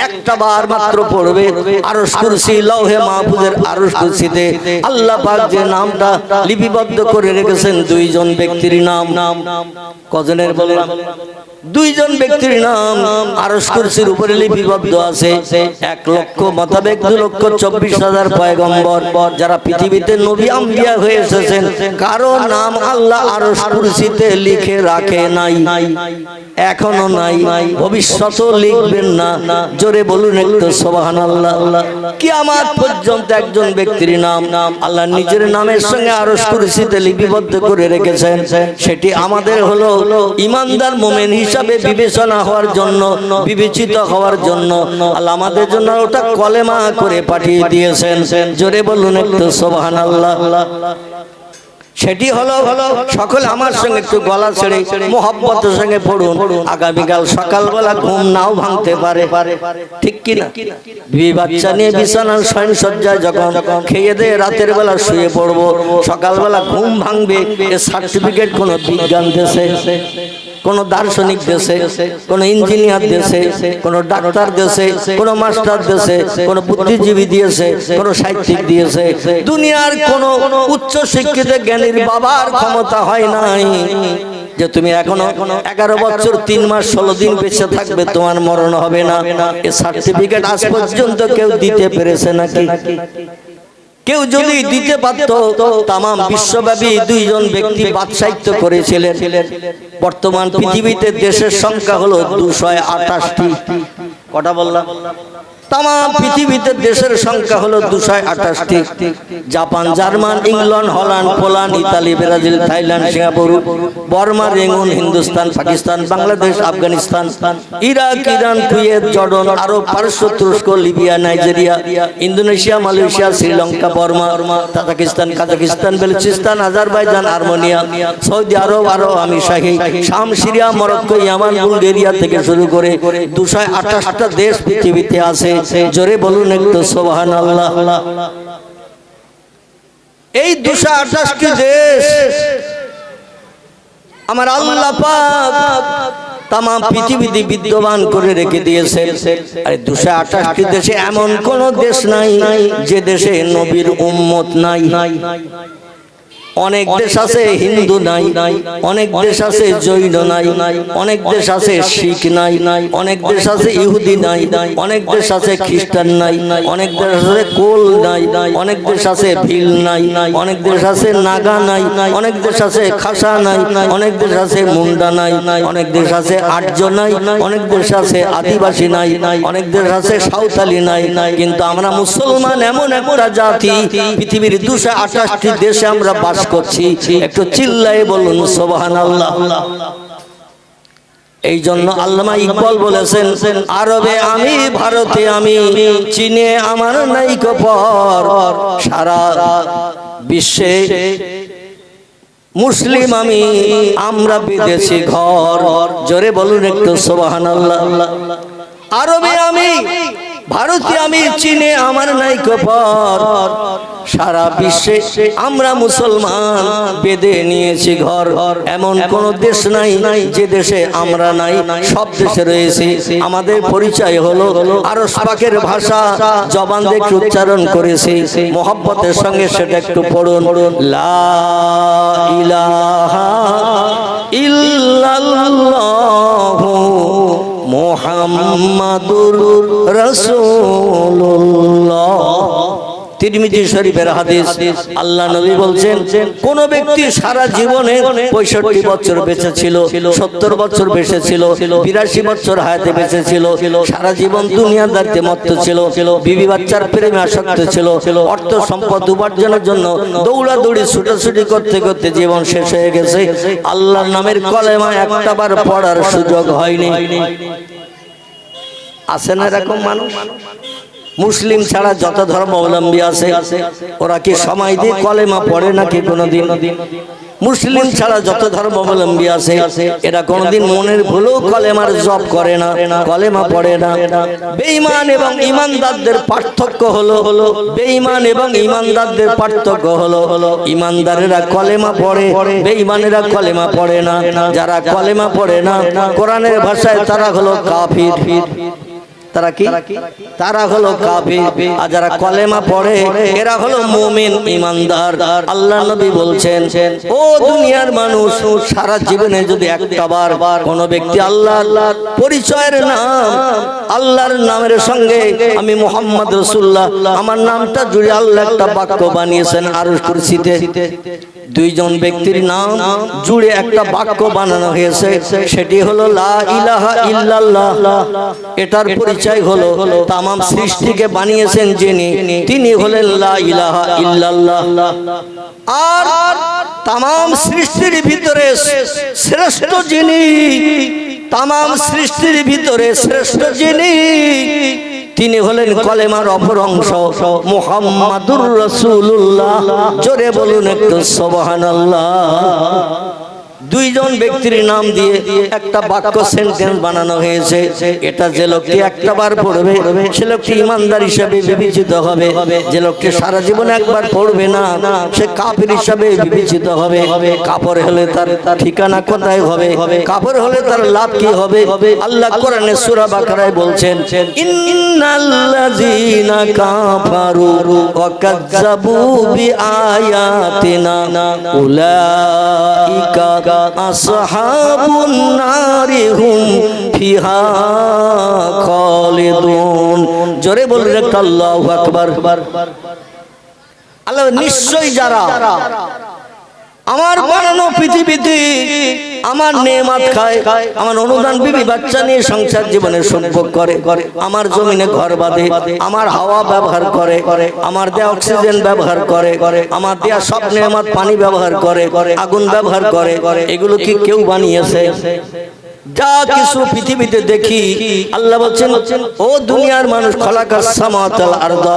একটা বার মাত্র পড়বে, আরশ কুরসি লৌহে মাহফুজের আরশ কুরসিতে আল্লাহ পাক যে নামটা লিপিবদ্ধ করে রেখেছেন, দুইজন ব্যক্তির নাম। কজনের বললাম? দুইজন ব্যক্তির নাম আরশ কুরসির উপরে লিপিবদ্ধ আছে। 1,00,000 মোতাবেক 2,24,000 পয়গম্বর যারা পৃথিবীতে নবী আম্বিয়া হয়ে এসেছেন, কারো নাম আল্লাহ আরশ কুরসিতে লিখে রাখে নাই, এখনো নাই, ভবিষ্যতেও লিখবেন না। জোরে বলুন একটু সুবহানাল্লাহ। কিয়ামত পর্যন্ত একজন ব্যক্তির নাম আল্লাহ নিজের নামের সঙ্গে আরশ কুরসিতে লিপিবদ্ধ করে রেখেছেন, সেটি আমাদের হলো ঈমানদার মুমিন হিসাবে বিবেচনা হওয়ার জন্য, বিবেচিত হওয়ার জন্য আল্লাহ আমাদের জন্য ওটা কলেমা করে পাঠিয়ে দিয়েছেন। জোরে বলুন একটু সুবহানাল্লাহ। সেটি হলো সকলে আমার সঙ্গে একটু গলা ছেড়ে মোহাব্বতের সঙ্গে পড়ুন। আগামীকাল সকালবেলা ঘুম নাও ভাঙতে পারে, ঠিক কি না? বিবি বাচ্চা নিয়ে বিছানার শয়নসজ্জায় যখন খেয়ে দিয়ে রাতের বেলা শুয়ে পড়বো, সকালবেলা ঘুম ভাঙবে, এ সার্টিফিকেট কোনো বিজ্ঞান দেশে, কোন দার্শনিক দেশে, কোন ইঞ্জিনিয়ার দেশে, কোন ডাক্তার দেশে, কোন মাস্টার দেশে, কোন বুদ্ধিজীবী দিয়েছে, কোন সাহিত্যিক দিয়েছে, দুনিয়ার কোন উচ্চ শিক্ষিত জ্ঞানীর বাবার ক্ষমতা হয় নাই যে তুমি এখনো 11 বছর 3 মাস 16 দিন বেঁচে থাকবে, তোমার মরণ হবে না। এই সার্টিফিকেট আজ পর্যন্ত কেউ দিতে পেরেছে নাকি? কেউ যদি দিতে পারত, তাম বিশ্বব্যাপী দুইজন ব্যক্তি বাদশাহিত্য করেছিলেন। বর্তমান পৃথিবীতে দেশের সংখ্যা হলো 228টি। কটা বললাম? তাম পৃথিবীতে দেশের সংখ্যা হলো 228টি। Japan, German, England, Holland, Poland, Italy, Brazil, Thailand, Singapore, Burma, Rangoon, Hindustan, Pakistan, Bangladesh, Afghanistan, Iraq, Iran, Kuwait, Jordan, Arab, পারস্য, তুরস্ক, Libya, Nigeria, Indonesia, Malaysia, Sri Lanka, Burma, Tajikistan, Kazakhstan, Balochistan, Azerbaijan, Armenia, Saudi Arab, Arab আমির শাহী, শাম, সিরিয়া, মরক্কো, ইয়ামান, বুলগেরিয়া থেকে শুরু করে 228টা দেশ পৃথিবীতে আছে। জোরে বলুন একটু সুবহানাল্লাহ। এই 228টি দেশ আমার আল্লাহ পাক তাম পৃথিবীতে বিদ্যমান করে রেখে দিয়েছেন। আর 228টি দেশে এমন কোন দেশ নাই যে দেশে নবীর উম্মত নাই। অনেক দেশ আছে হিন্দু নাই, অনেক দেশ আছে জৈন নাই, অনেক দেশ আছে শিখ নাই, অনেক দেশ আছে ইহুদি নাই, অনেক দেশ আছে খ্রিস্টান নাই, অনেক দেশ আছে কোল নাই, অনেক দেশ আছে ভিল নাই, অনেক দেশ আছে নাগা নাই, অনেক দেশ আছে খাসা নাই, অনেক দেশ আছে মুন্ডা নাই, অনেক দেশ আছে আর্য নাই, অনেক দেশ আছে আদিবাসী নাই, অনেক দেশ আছে সাঁওতালি নাই। কিন্তু আমরা মুসলমান এমন একটা জাতি, পৃথিবীর 228টি দেশে আমরা বাস করছি। একটু চিল্লায়ে বলুন সুবহানাল্লাহ। এই জন্য আল্লামা ইকবাল বলেছেন, আরবে আমি, ভারতে আমি, চীনে আমার নাইকো পর, সারা বিশ্বে মুসলিম আমি, আমরা বিদেশি ঘর। জোরে বলুন একটু সুবহানাল্লাহ। আরবে আমি, ভারতে আমি চীনে আমার নাই কপর, সারা বিশ্বে আমরা মুসলমান বেঁধে নিয়েছি ঘর। এমন কোন দেশ নাই যে দেশে আমরা নাই, সব দেশে রয়েছে। আমাদের পরিচয় হলো আরশ পাকের ভাষা, জবান দিয়ে একটু উচ্চারণ করেছি মোহাব্বতের সঙ্গে, সেটা একটু পড়ুন। লা ইলাহা ইল্লাল্লাহু মুহাম্মাদুর রাসূলুল্লাহ। তিরমিজি শরীফের হাদিস। আল্লাহ নবী বলছেন, কোন ব্যক্তি সারা জীবনে 65 বছর বেঁচে ছিল, 70 বছর বেঁচে ছিল, 82 বছর হায়াতে বেঁচে ছিল, সারা জীবন দুনিয়াদারিতে মত্ত ছিল, বিবি বাচ্চার প্রেমে আসক্ত ছিল, অর্থ সম্পদ উপার্জনের জন্য দৌড়াদৌড়ি ছুটাছুটি করতে করতে জীবন শেষ হয়ে গেছে, আল্লাহর নামের কলেমা একটাবার পড়ার সুযোগ হয়নি। আছে না এরকম মানুষ? মুসলিম ছাড়া যত ধর্মাবলম্বী আছে, ওরা কি সময় দিয়ে কলেমা পড়ে নাকি কোনোদিন? মুসলিম ছাড়া যত ধর্মাবলম্বী আছে, এরা কোনোদিন মনের ভুলেও কলেমার জপ করে না, কলেমা পড়ে না। বেঈমান এবং ঈমানদারদের পার্থক্য হলো, বেঈমান এবং ঈমানদারদের পার্থক্য হলো, ঈমানদারেরা কলেমা পড়ে, বেঈমানেরা কলেমা পড়ে না। যারা কলেমা পড়ে না, কোরআনের ভাষায় তারা হলো কাফির। তারা কি? তারা হলো কাফির। আর যারা কলেমা পড়ে এরা হলো মুমিন, ঈমানদার। আল্লাহ নবী বলছেন, ও দুনিয়ার মানুষ, সারা জীবনে যদি একটাবার কোন ব্যক্তি আল্লাহর পরিচয়ের নাম, আল্লাহর নামের সঙ্গে আমি মুহাম্মদ রাসূলুল্লাহ আমার নামটা জুড়ে আল্লাহ একটা বাক্য বানিয়েছেন আরশ কুরসিতে। দুইজন ব্যক্তির নাম জুড়ে একটা বাক্য বানানো হয়েছে, সেটি হলো লা ইলাহা ইল্লাল্লাহ। এটার পরিচয় হলো তামাম সৃষ্টিকে বানিয়েছেন যিনি, তিনি হলেন লা ইলাহা ইল্লাল্লাহ। আর তামাম সৃষ্টির ভিতরে শ্রেষ্ঠ যিনি, তামাম সৃষ্টির ভিতরে শ্রেষ্ঠ যিনি, তিনি হলেন কলেমার অপর অংশ মুহাম্মাদুর রাসূলুল্লাহ। জোরে বলুন একটু সুবহানাল্লাহ। দুইজন ব্যক্তির নাম দিয়ে একটা বাক্য সেন্টেন্স বানানো হয়েছে। এটা যে লোকটি একটাবার পড়বে সে লোকটি ঈমানদার হিসাবে বিবেচিত হবে, যে লোকটি সারা জীবনে একবার পড়বে না সে কাফির হিসাবে বিবেচিত হবে। কাফের হলে তার ঠিকানা কোথায় হবে? কাফের হলে তার লাভ কি হবে? আল্লাহ কোরআনে সূরা বাকারায় বলছেন, ইন্নাল্লাযীনা কাফারু ওয়া কাযযাবু বিআয়াতিনা উলাইকা আসহাবুন নারি হুম ফিহা খালিদুন। জোরে বলুন একটা আল্লাহু আকবার। আল্লাহ নিশ্চয়ই যারা আমার বানানো পৃথিবীতে আমার নেয়ামত খায়, আমার অনুদান বিবি বাচ্চা নিয়ে সংসার জীবনে সম্পর্ক করে, আমার জমিনে ঘর বাঁধে, আমার হাওয়া ব্যবহার করে, আমার দেয়া অক্সিজেন ব্যবহার করে, আমার দেয়া সব নেয়ামত পানি ব্যবহার করে, আগুন ব্যবহার করে, এগুলো কি কেউ বানিয়েছে? যা কিছু পৃথিবীতে দেখি আল্লাহ বলছেন, ও দুনিয়ার মানুষ, খালাকাস সামাওয়াতাল আরদ,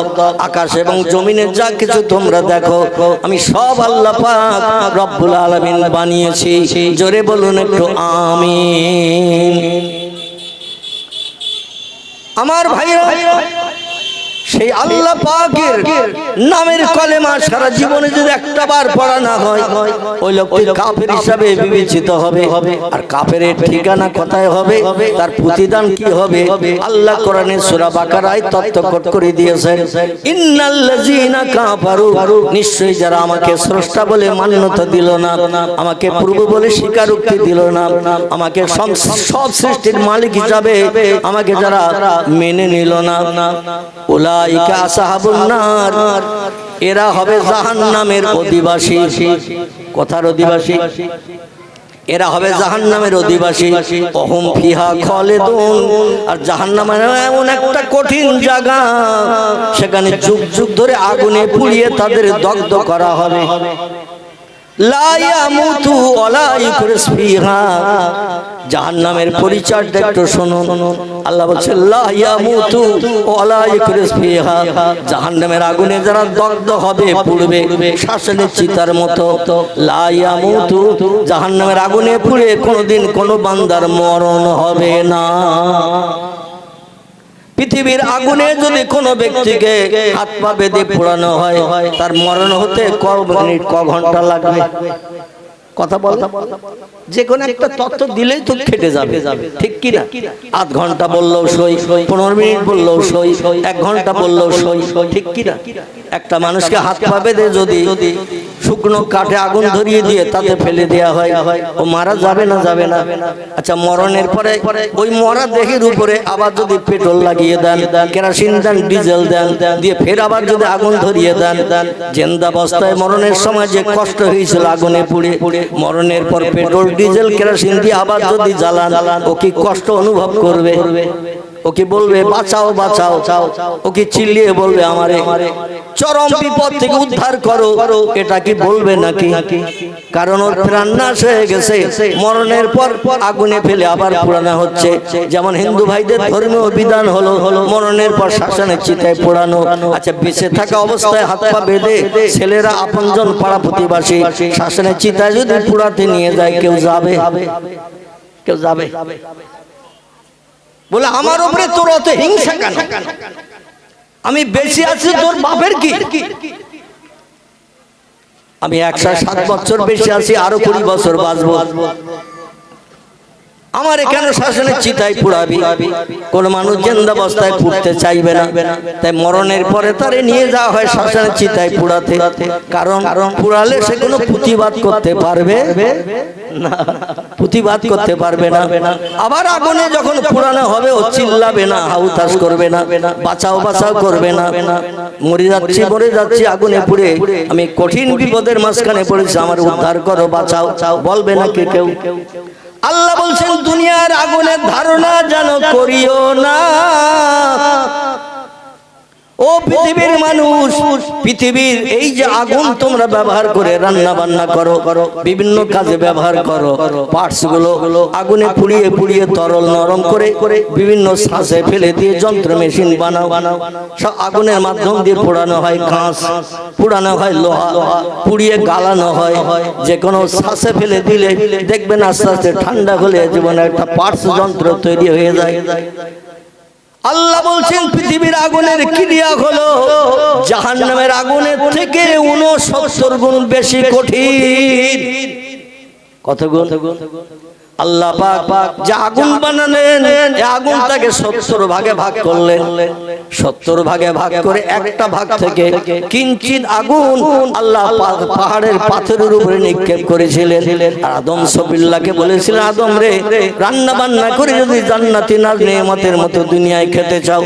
আকাশ এবং জমিনে যা কিছু তোমরা দেখো আমি সব আল্লাহ পাক রব্বুল আলামিন বানিয়েছি। জোরে বলুন একটু আমিন। আমার ভাইরা, সেই আল্লাহ পাকের নামের কলেমা সারা জীবনে যদি একটাবার পড়া না হয়, ওই লোকটি কাফের হিসাবে বিবেচিত হবে। আর কাফেরের ঠিকানা কোথায় হবে, তার প্রতিদান কি হবে, আল্লাহ কোরআনে সূরা বাকারায় তথ্য করে দিয়েছেন। ইন্নাল্লাযীনা কাফারু, নিশ্চয়ই যারা আমাকে স্রষ্টা বলে মান্যতা দিল না, আমাকে প্রভু বলে স্বীকারোক্তি দিল না, আমাকে সব সৃষ্টির মালিক হিসাবে আমাকে যারা মেনে নিল না, উলাইকা আসহাবুন নার, এরা হবে জাহান্নামের অধিবাসী। কোথার অধিবাসী? এরা হবে জাহান্নামের অধিবাসী। ওহুম ফিহা খালিদুন, আর জাহান্নাম এমন একটা কঠিন জায়গা, সেখানে যুগ যুগ ধরে আগুনে পুড়িয়ে তাদের দগ্ধ করা হবে। লা ইয়ামুতু ওয়ালা ইউকরিস ফিহা, জাহান্নামের পরিচয়টা একটু শুনুন। আল্লাহ বলছেন, লা ইয়ামুতু ওয়ালা ইউকরিস ফিহা, জাহান্নামের আগুনে যারা দগ্ধ হবে, পুড়বে শ্বাসের চিতার মতো। লা ইয়ামুতু, জাহান্নামের আগুনে পুড়ে কোনোদিন কোনো বান্দার মরণ হবে না। পৃথিবীর আগুনে যদি কোনো ব্যক্তিকে হাত পা বেঁধে পোড়ানো হয়, তার মরণ হতে ক মিনিট ক ঘন্টা লাগবে? কথা বল, যে কোনো একটা তথ্য দিলেই তো খেটে যাবে, ঠিক কি না? আধ ঘন্টা বললেও সই, 15 মিনিট বললেও সই, 1 ঘন্টা বললেও সই, ঠিক কি না? একটা মানুষকে হাত পা বেঁধে যদি শুকনো কাঠে আগুন ধরিয়ে দিয়ে তাতে ফেলে দেওয়া হয়, ও মারা যাবে না? যাবে না? আচ্ছা, মরণের পরে ওই মরা দেহের উপরে আবার যদি পেট্রোল লাগিয়ে দেন, কেরোসিন দেন, ডিজেল দেন, দিয়ে ফের আবার যদি আগুন ধরিয়ে দেন, জিন্দাবস্থায় মরণের সময় যে কষ্ট হয়েছিল আগুনে পুড়ে, মরণের পর পেট্রোল ডিজেল কেরোসিন দিয়ে আবার যদি জ্বালান, ও কি কষ্ট অনুভব করবে? ও কি বলবে বাঁচাও বাঁচাও? ও কি চিল্লিয়ে বলবে আমারে চরম বিপদ থেকে উদ্ধার করো? এটা কি বলবে নাকি? কারণ ওর প্রাণ নাশ হয়ে গেছে, মরণের পর আগুনে ফেলে আবার পোড়ানো হচ্ছে। যেমন হিন্দু ভাইদের ধর্মীয় বিধান হলো মরণের পর শ্মশানের চিতায় পোড়ানো। আচ্ছা, বেঁচে থাকা অবস্থায় হাত পা বেঁধে ছেলেরা আপনজন পাড়া প্রতিবাসী শ্মশানের চিতায় যদি পোড়াতে নিয়ে যায়, কেউ যাবে? কেউ যাবে? বলে আমার উপরে তোর অত হিংসা কেন? আমি বেশি আছি, তোর বাপের কি? আমি 107 বছর বেশি আছি, আরো 20 বছর বাঁচবো, আমার এখানে শাসনের চিতায় পুড়াবি? কোন মানুষ জিন্দাবস্থায় পুড়তে চাইবে না, তাই মরণের পরে তারে নিয়ে যাওয়া হয় শাসনের চিতায় পুড়াতে। কারণ পুড়ালে সে কোনো প্রতিবাদ করতে পারবে না, প্রতিবাদ করতে পারবে না। আবার আগুনে যখন পুড়ানো হবে, ও চিল্লাবে না, হাউতাস করবে না, বাঁচাও বাঁচাও করবে না। মরে যাচ্ছি মরে যাচ্ছি আগুনে পুড়ে, আমি কঠিন বিপদের মাঝখানে পড়েছি, আমার উদ্ধার করো, বাঁচাও, বলবে না কে কেউ? আল্লাহ বলছেন দুনিয়ার আগুনের ধারণা যেন করিও না। ও পৃথিবীর মানুষ, পৃথিবীর এই যে আগুন তোমরা ব্যবহার করে রান্না বান্না করো, বিভিন্ন কাজে ব্যবহার করো, পার্টস গুলো আগুনে পুড়িয়ে পুড়িয়ে তরল নরম করে বিভিন্ন শ্বাসে ফেলে দিয়ে যন্ত্র মেশিন বানাও, সব আগুনের মাধ্যম দিয়ে পোড়ানো হয়। কাঁচ পোড়ানো হয়, লোহা পুড়িয়ে গালানো হয়। যে কোনো শ্বাসে ফেলে দিলে দেখবেন আস্তে আস্তে ঠান্ডা হলে জীবনে একটা পার্টস যন্ত্র তৈরি হয়ে যায়। আল্লাহ বলছেন পৃথিবীর আগুনের ক্রিয়া হলো জাহান্নামের আগুনের থেকে 69 গুণ বেশি কঠিন। কত গুণ? আল্লাহ পাক যে আগুন বানালেন, এই আগুনটাকে 70 ভাগে ভাগ করলেন। 70 ভাগে ভাগ করে একটা ভাগ থেকে কিঞ্চিত আগুন আল্লাহ পাহাড়ের পাথরের উপরে নিক্ষেপ করেছিলেন। আদম সবিল্লাহকে বলেছিলেন, আদম রে, রান্না বান্না করে যদি জান্নাতি নাজ নেয়ামতের মতো দুনিয়ায় খেতে চাও,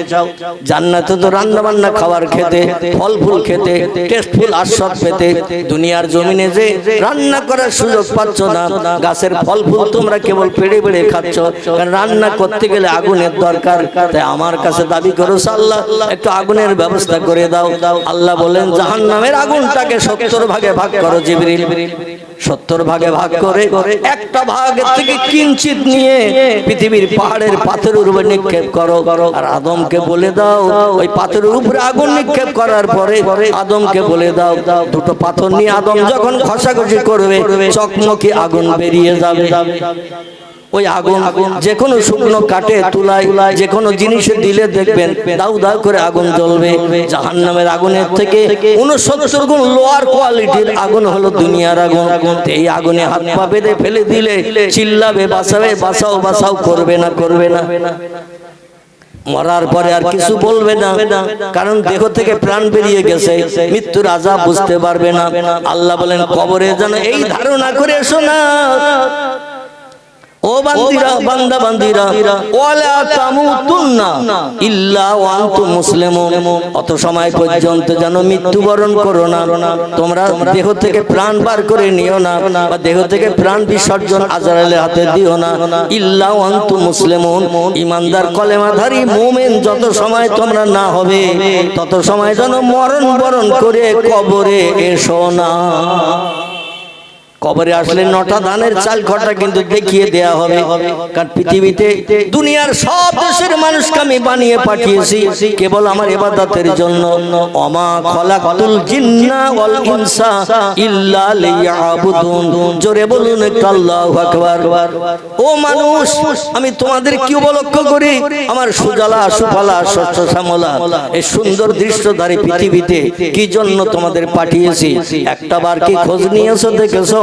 জান্নাতে তো রান্না বান্না খাবার খেতে, ফল ফুল খেতে, টেস্টফুল আস্বাদ পেতে, দুনিয়ার জমিনে যে রান্না করার সুযোগ পাচ্ছ না, গাছের ফল ফুল তোমরা কেবল পেড়ে পেড়ে খাচ্ছ, কারণ রান্না করতে গেলে আগুনের দরকার। তাই আমার কাছে দাবি করো, আল্লাহ একটু আগুনের ব্যবস্থা করে দাও। আল্লাহ বলেন জাহান্নামের আগুনটাকে 70 ভাগে ভাগ করো জিবরিল। 70 ভাগে ভাগ করে একটা ভাগের থেকে কিঞ্চিত নিয়ে পৃথিবীর পাহাড়ের পাথরের উপরে নিক্ষেপ করো। আর আদমকে বলে দাও, ওই পাথরের উপরে আগুন নিক্ষেপ করার পরে আদমকে বলে দাও, দুটো পাথর নিয়ে আদম যখন ঘষাঘষি করবে, চকমকি আগুন বেরিয়ে যাবে। ওই আগুন যে কোনো শুকনো কাঠে তুলায় যে কোনো জিনিসে দিলে দেখবেন দাউ দাউ করে আগুন জ্বলবে। জাহান্নামের আগুনের থেকে 69 গুণ লোয়ার কোয়ালিটির আগুন হলো দুনিয়ার আগুন। এই আগুনে হাত পা বেঁধে ফেলে দিলে চিল্লাবে, বাঁচাবে, বাঁচাও বাঁচাও করবে না, করবে না। মরার পরে আর কিছু বলবে না, কারণ দেহ থেকে প্রাণ বেরিয়ে গেছে, মৃত্যুর আযাব বুঝতে পারবে না। আল্লাহ বলেন কবরে যেন এই ধারণা করে এসো না, ও বান্দিরা, বান্দা বান্দিরা, ওয়ালা তামুতুন্না ইল্লা ওয়া আনতুম মুসলিমুন, অত সময় পর্যন্ত যেন মৃত্যুবরণ করো না। তোমরা দেহ থেকে প্রাণ বার করে নিও না, বা দেহ থেকে প্রাণ বিসর্জন আজরাইলের হাতে দিও না। ইল্লা ওয়া আনতুম মুসলিমুন, ঈমানদার কলেমাধারী মুমিন যত সময় তোমরা না হবে, তত সময় যেন মরণ বরণ করে কবরে এসো না। কবরে আসলে 9টা ধানের চাল খটা কিন্তু দেখিয়ে দেয়া হবে। কারণ পৃথিবীতে দুনিয়ার সব দেশের মানুষকে আমি বানিয়ে পাঠিয়েছি কেবল আমার ইবাদতের জন্য। ওমা খলাকতুল জিন্না ওয়াল ইনসা ইল্লা লিয়াবুদুন। জোরে বলুন একটু আল্লাহু আকবার। ও মানুষ, আমি তোমাদের কি উপলক্ষ করি? আমার সুজলা সুফলা শস্য শ্যামলা এই সুন্দর দৃশ্যধারী পৃথিবীতে কি জন্য তোমাদের পাঠিয়েছি একটা বার কি খোঁজ নিয়েছো, দেখেছো?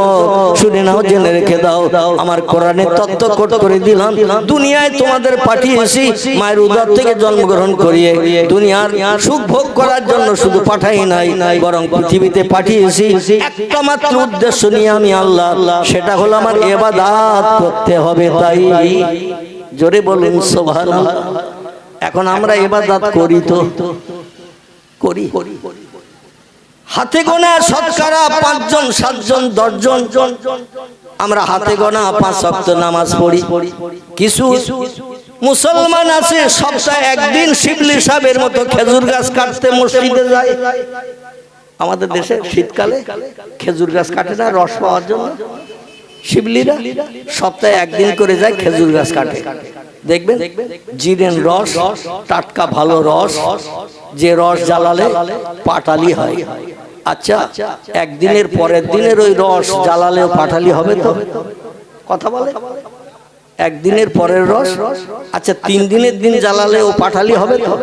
শুনে নাও, জেনে রেখে দাও। আমার কোরআনের তত্ত্ব কোট করে দিলাম। দুনিয়ায় তোমাদের পাঠিয়েছি মায়ের উদর থেকে জন্মগ্রহণ করিয়ে দুনিয়ার সুখ ভোগ করার জন্য শুধু পাঠাই নাই, বরং পৃথিবীতে পাঠিয়েছি একটা মাত্র উদ্দেশ্য নিয়ে আমি আল্লাহ, সেটা হলো আমার ইবাদত করতে হবে। তাই জোরে বলুন সুবহানাল্লাহ। এখন আমরা ইবাদত করি তো করি, হাতে গোনা শতকরা 5 জন 7 জন 10 জন আমরা হাতে গোনা 5 ওয়াক্ত নামাজ পড়ি। কিছু মুসলমান আছে সপ্তাহে একদিন শিবলি সাহেবের মতো খেজুর গাছ কাটতে মসজিদে যায়। আমাদের দেশে শীতকালে খেজুর গাছ কাটে না রস পাওয়ার জন্য, শিবলিরা সপ্তাহে একদিন করে যায় খেজুর গাছ কাটে। দেখবেন জিরেন রস, টাটকা ভালো রস, যে রস জ্বালালে পাটালি হয়। আচ্ছা, একদিনের পরের দিনের ওই রস জ্বালালেও পাটালি হবে তো? কথা বলে একদিনের পরের রস। আচ্ছা, 3 দিনের দিন জ্বালালে ও পাটালি হবে তো?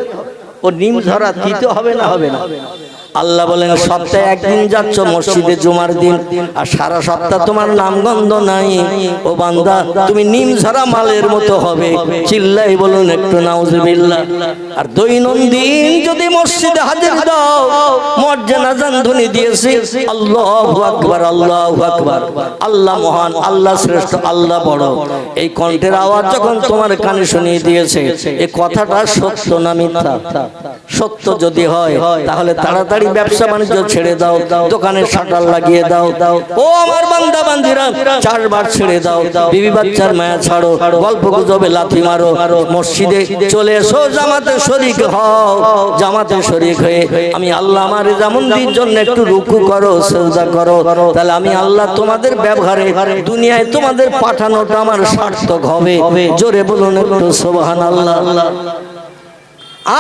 ও নিম ঝরা দিতে হবে না? হবে না। আল্লাহ বলেন সপ্তাহে একদিন যাচ্ছ মসজিদে জুমার দিন, আর সারা সপ্তাহ তোমার নামগন্ধ নাই। ও বান্দা, তুমি নিম ঝরা মালের মতো হবে। চিল্লাই বলুন একটু নাউজুবিল্লাহ। আর দৈনন্দিন যদি মসজিদে হাজির দাও, মুয়াজ্জিন আযান ধ্বনি দিয়েছে আল্লাহু আকবার, আল্লাহু আকবার। আল্লাহ মহান, আল্লাহ শ্রেষ্ঠ, আল্লাহ বড়। এই কণ্ঠের আওয়াজ যখন তোমার কানে শুনিয়ে দিয়েছে, এই কথাটা সত্য না মিথ্যা? সত্য যদি হয় তাহলে তাড়াতাড়ি ব্যবসা বাণিজ্য ছেড়ে দাও, দোকানের শাটার লাগিয়ে দাও। ও আমার বান্দা বান্দিরা, 4 বার ছেড়ে দাও, বিবি বাচ্চার মায়া ছাড়ো, গল্প গুজবে লাথি মারো, মসজিদে চলে এসো, জামাতে শরীক হও। জামাতে শরীক হয়ে আমি আল্লাহ আমার রেজামন্দির জন্য একটু রুকু করো, সিজদা করো, তাহলে আমি আল্লাহ তোমাদের ব্যবহারে দুনিয়ায় তোমাদের পাঠানোটা আমার সার্থক হবে। জোরে বলুন একটু সুবহানাল্লাহ।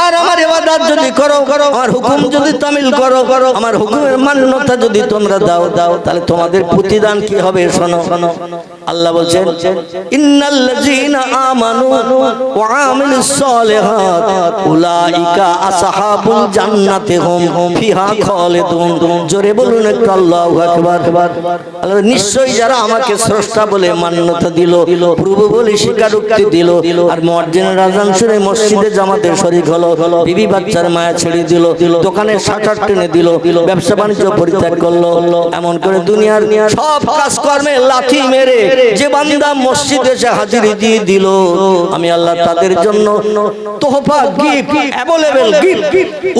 আর আমার ইবাদত যদি করো, আমার হুকুম যদি তামিল করো, আমার হুকুমের মান্যতা যদি তোমরা দাও, তাহলে তোমাদের প্রতিদান কি হবে শোনো। আল্লাহ বলছেন ইন্নাল্লাযীনা আমানু ওয়া আমিলুস সালিহাত উলাইকা আসহাবুল জান্নাতি হুম ফিহা খালিদুন। জোরে বলুন একটু আল্লাহু আকবার। আল্লাহ নিশ্চয়ই যারা আমাকে স্রষ্টা বলে মান্যতা দিল, প্রভু বলে স্বীকারোক্তি দিল, আর মুয়াজ্জিনের আযান শুনে মসজিদে জামাতে শরীক হলো, বিবি বাচ্চার মায়া ছেড়ে দিল, দোকানের শাটার টেনে দিল, ব্যবসা বাণিজ্য পরিত্যাগ করলো, এমন করে দুনিয়ার সব কাজকর্মে লাথি মেরে যে বান্দা মসজিদে এসে হাজিরি দিয়ে দিল, আমি আল্লাহ তাদের জন্য তোহফা, গিফট, অ্যাভেলেবল গিফট,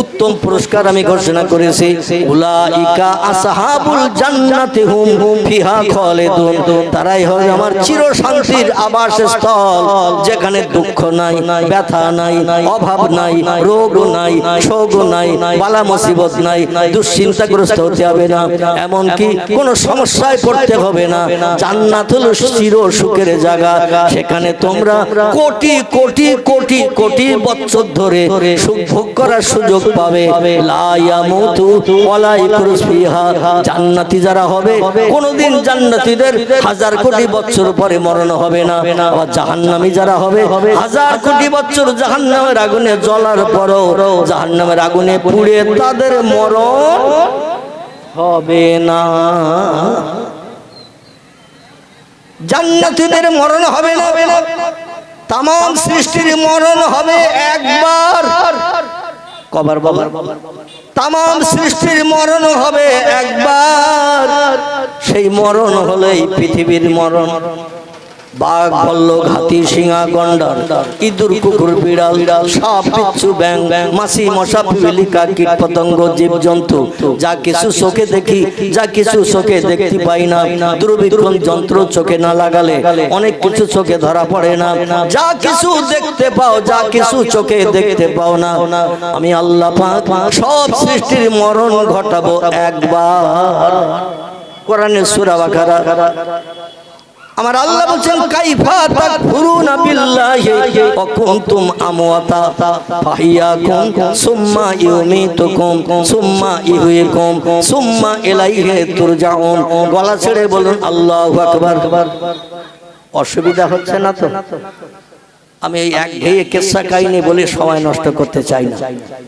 উত্তম পুরস্কার আমি ঘোষণা করেছি। উলাইকা আসহাবুল জান্নাতি হুম ফিহা খালিদুন। তারাই হয় আমার চিরশান্তির আবাসস্থল, যেখানে দুঃখ নাই, ব্যথা নাই, অভাব নাই, রোগ নাই, শোক নাই, বালা মুসিবত নাই, দুশ্চিন্তাগ্রস্ত হতে হবে না, এমনকি কোনো সমস্যায় পড়তে হবে না। জান্নাত হলো চির সুখের জায়গা, সেখানে তোমরা কোটি কোটি কোটি কোটি বছর ধরে সুখ ভোগ করার সুযোগ পাবে। লা ইয়ামুতু ওয়ালা ইয়াকুরু ফিহা। জান্নাতি যারা হবে কোনোদিন জান্নাতীদের 1000 কোটি বছর পরে মরণ হবে না। আর জাহান্নামী যারা হবে 1000 কোটি বছর জাহান্নামের আগুনে জ্বলার পরও জাহান্নামের আগুনে পুড়ে তাদের মরণ হবে না। জান্নাতীদের মরণ হবে না, তাম সৃষ্টির মরণ হবে একবার। কবার বাবা? তাম সৃষ্টির মরণ হবে একবার। সেই মরণ হলো এই পৃথিবীর মরণ। বাঘ, ভাল্লুক, হাতি, সিংহ, গন্ডার, ইঁদুর, কুকুর, বিড়াল, সাপ, বিচ্ছু, ব্যাঙ, মাছি, মশা, পিপিলিকা, কীট পতঙ্গ, জীব জন্তু, যা কিছু চোখে দেখি, যা কিছু চোখে দেখতে পাই না, দূরবীক্ষণ যন্ত্র চোখে না লাগালে অনেক কিছু চোখে ধরা পড়ে না। যা কিছু দেখতে পাও, যা কিছু চোখে দেখতে পাও না, আমি আল্লাহ পাক সব সৃষ্টির মরণ ঘটাবো একবার। কোরআনের সূরা বাকারা। আমার আল্লাহ বলেন কাইফা তাকফুরুনা বিল্লাহি ওয়া কুনতুম আমওয়াতা ফাহিয়াকুম সুম্মা ইউমিতুকুম সুম্মা ইহয়িকুম সুম্মা ইলাইহি তুরজাউন। গলা ছেড়ে বলুন আল্লাহু আকবার। অসুবিধা হচ্ছে না তো? আমি এই একঘেয়ে কিসসা কাহিনী বলে সময় নষ্ট করতে চাই না।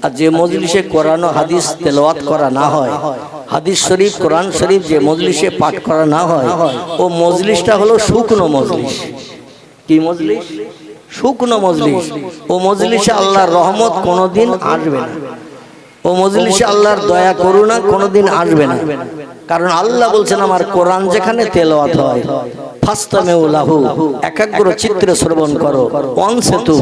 আর যে মজলিসে কোরআন ও হাদিস তেলাওয়াত করা না হয়, হাদিস শরীফ কোরআন শরীফ যে মজলিসে পাঠ করা না হয়, ও মজলিসটা হলো শুকনো মজলিস। কি মজলিস? শুকনো মজলিস। ও মজলিসে আল্লাহর রহমত কোনোদিন আসবে না, ও মজলিসে আল্লাহর দয়া করুণা কোনোদিন আসবে না। কারণ আল্লাহ বলছেন আমার কোরআন যেখানে তেলাওয়াত হয় ফাস্তামিউ লাহু, একাগ্র চিত্রে শ্রবণ করো। অনসিতু,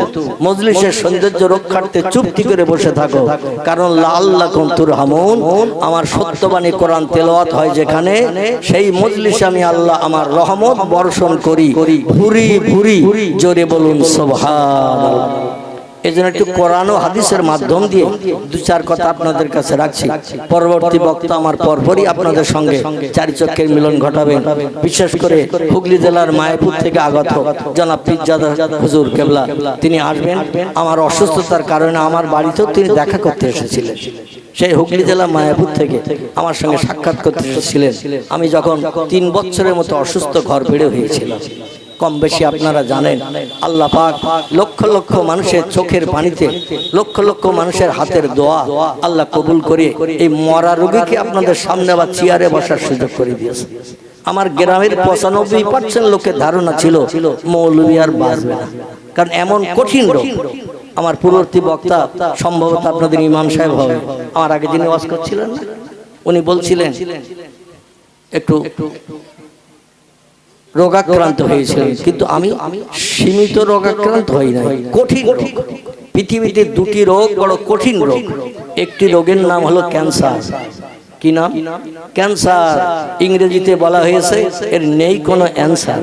মজলিসের সৌন্দর্য রক্ষার্থে চুপটি করে বসে থাকো। কারণ লাআল্লাকুম তুরহামুন, আমার সত্যবাণী কোরআন তেলাওয়াত হয় যেখানে, সেই মজলিসে আমি আল্লাহ আমার রহমত বর্ষণ করি ভুরি ভুরি। জোরে বলুন সুবহানাল্লাহ। এই জন্য একটু কোরআন ও হাদিসের মাধ্যম দিয়ে দু চার কথা আপনাদের কাছে রাখছি। পরবর্তী বক্তা আমার পরপরই আপনাদের সঙ্গে চারি চক্রের মিলন ঘটাবেন। বিশেষ করে হুগলি জেলার মায়াপুর থেকে আগত জনাব পীরজাদা হুজুর কেবলা, তিনি আসবেন। আমার অসুস্থতার কারণে আমার বাড়িতেও তিনি দেখা করতে এসেছিলেন। সেই হুগলি জেলা মায়াপুর থেকে আমার সঙ্গে সাক্ষাৎ করতে এসেছিলেন। আমি যখন 3 বছরের মতো অসুস্থ ঘর বেড়ে হয়েছিলাম। কম বেশি আপনারা জানেন আল্লাহ পাক লক্ষ লক্ষ মানুষের চোখের পানিতে, লক্ষ লক্ষ মানুষের হাতের দোয়া আল্লাহ কবুল করে এই মরা রোগীকে আপনাদের সামনে আবার চেয়ারে বসার সুযোগ করে দিয়েছে। আমার গ্রামের 95% লোকের ধারণা ছিল মৌলভী আর বাঁচবে না, কারণ এমন কঠিন রোগ। আমার পূর্ববর্তী বক্তা সম্ভবত আপনাদের ইমাম সাহেব হবে, আমার আগে যিনি ওয়াজ করছিলেন না, উনি বলছিলেন একটু রোগাক্রান্ত হয়েছিলেন, কিন্তু আমি সীমিত রোগাক্রান্ত হই নাই, কঠিন রোগ। পৃথিবীতে 2টি রোগ বড় কঠিন রোগ। একটি রোগের নাম হলো ক্যান্সার। কি নাম? ক্যান্সার। ইংরেজিতে বলা হয়েছে এর নেই কোনো অ্যান্সার।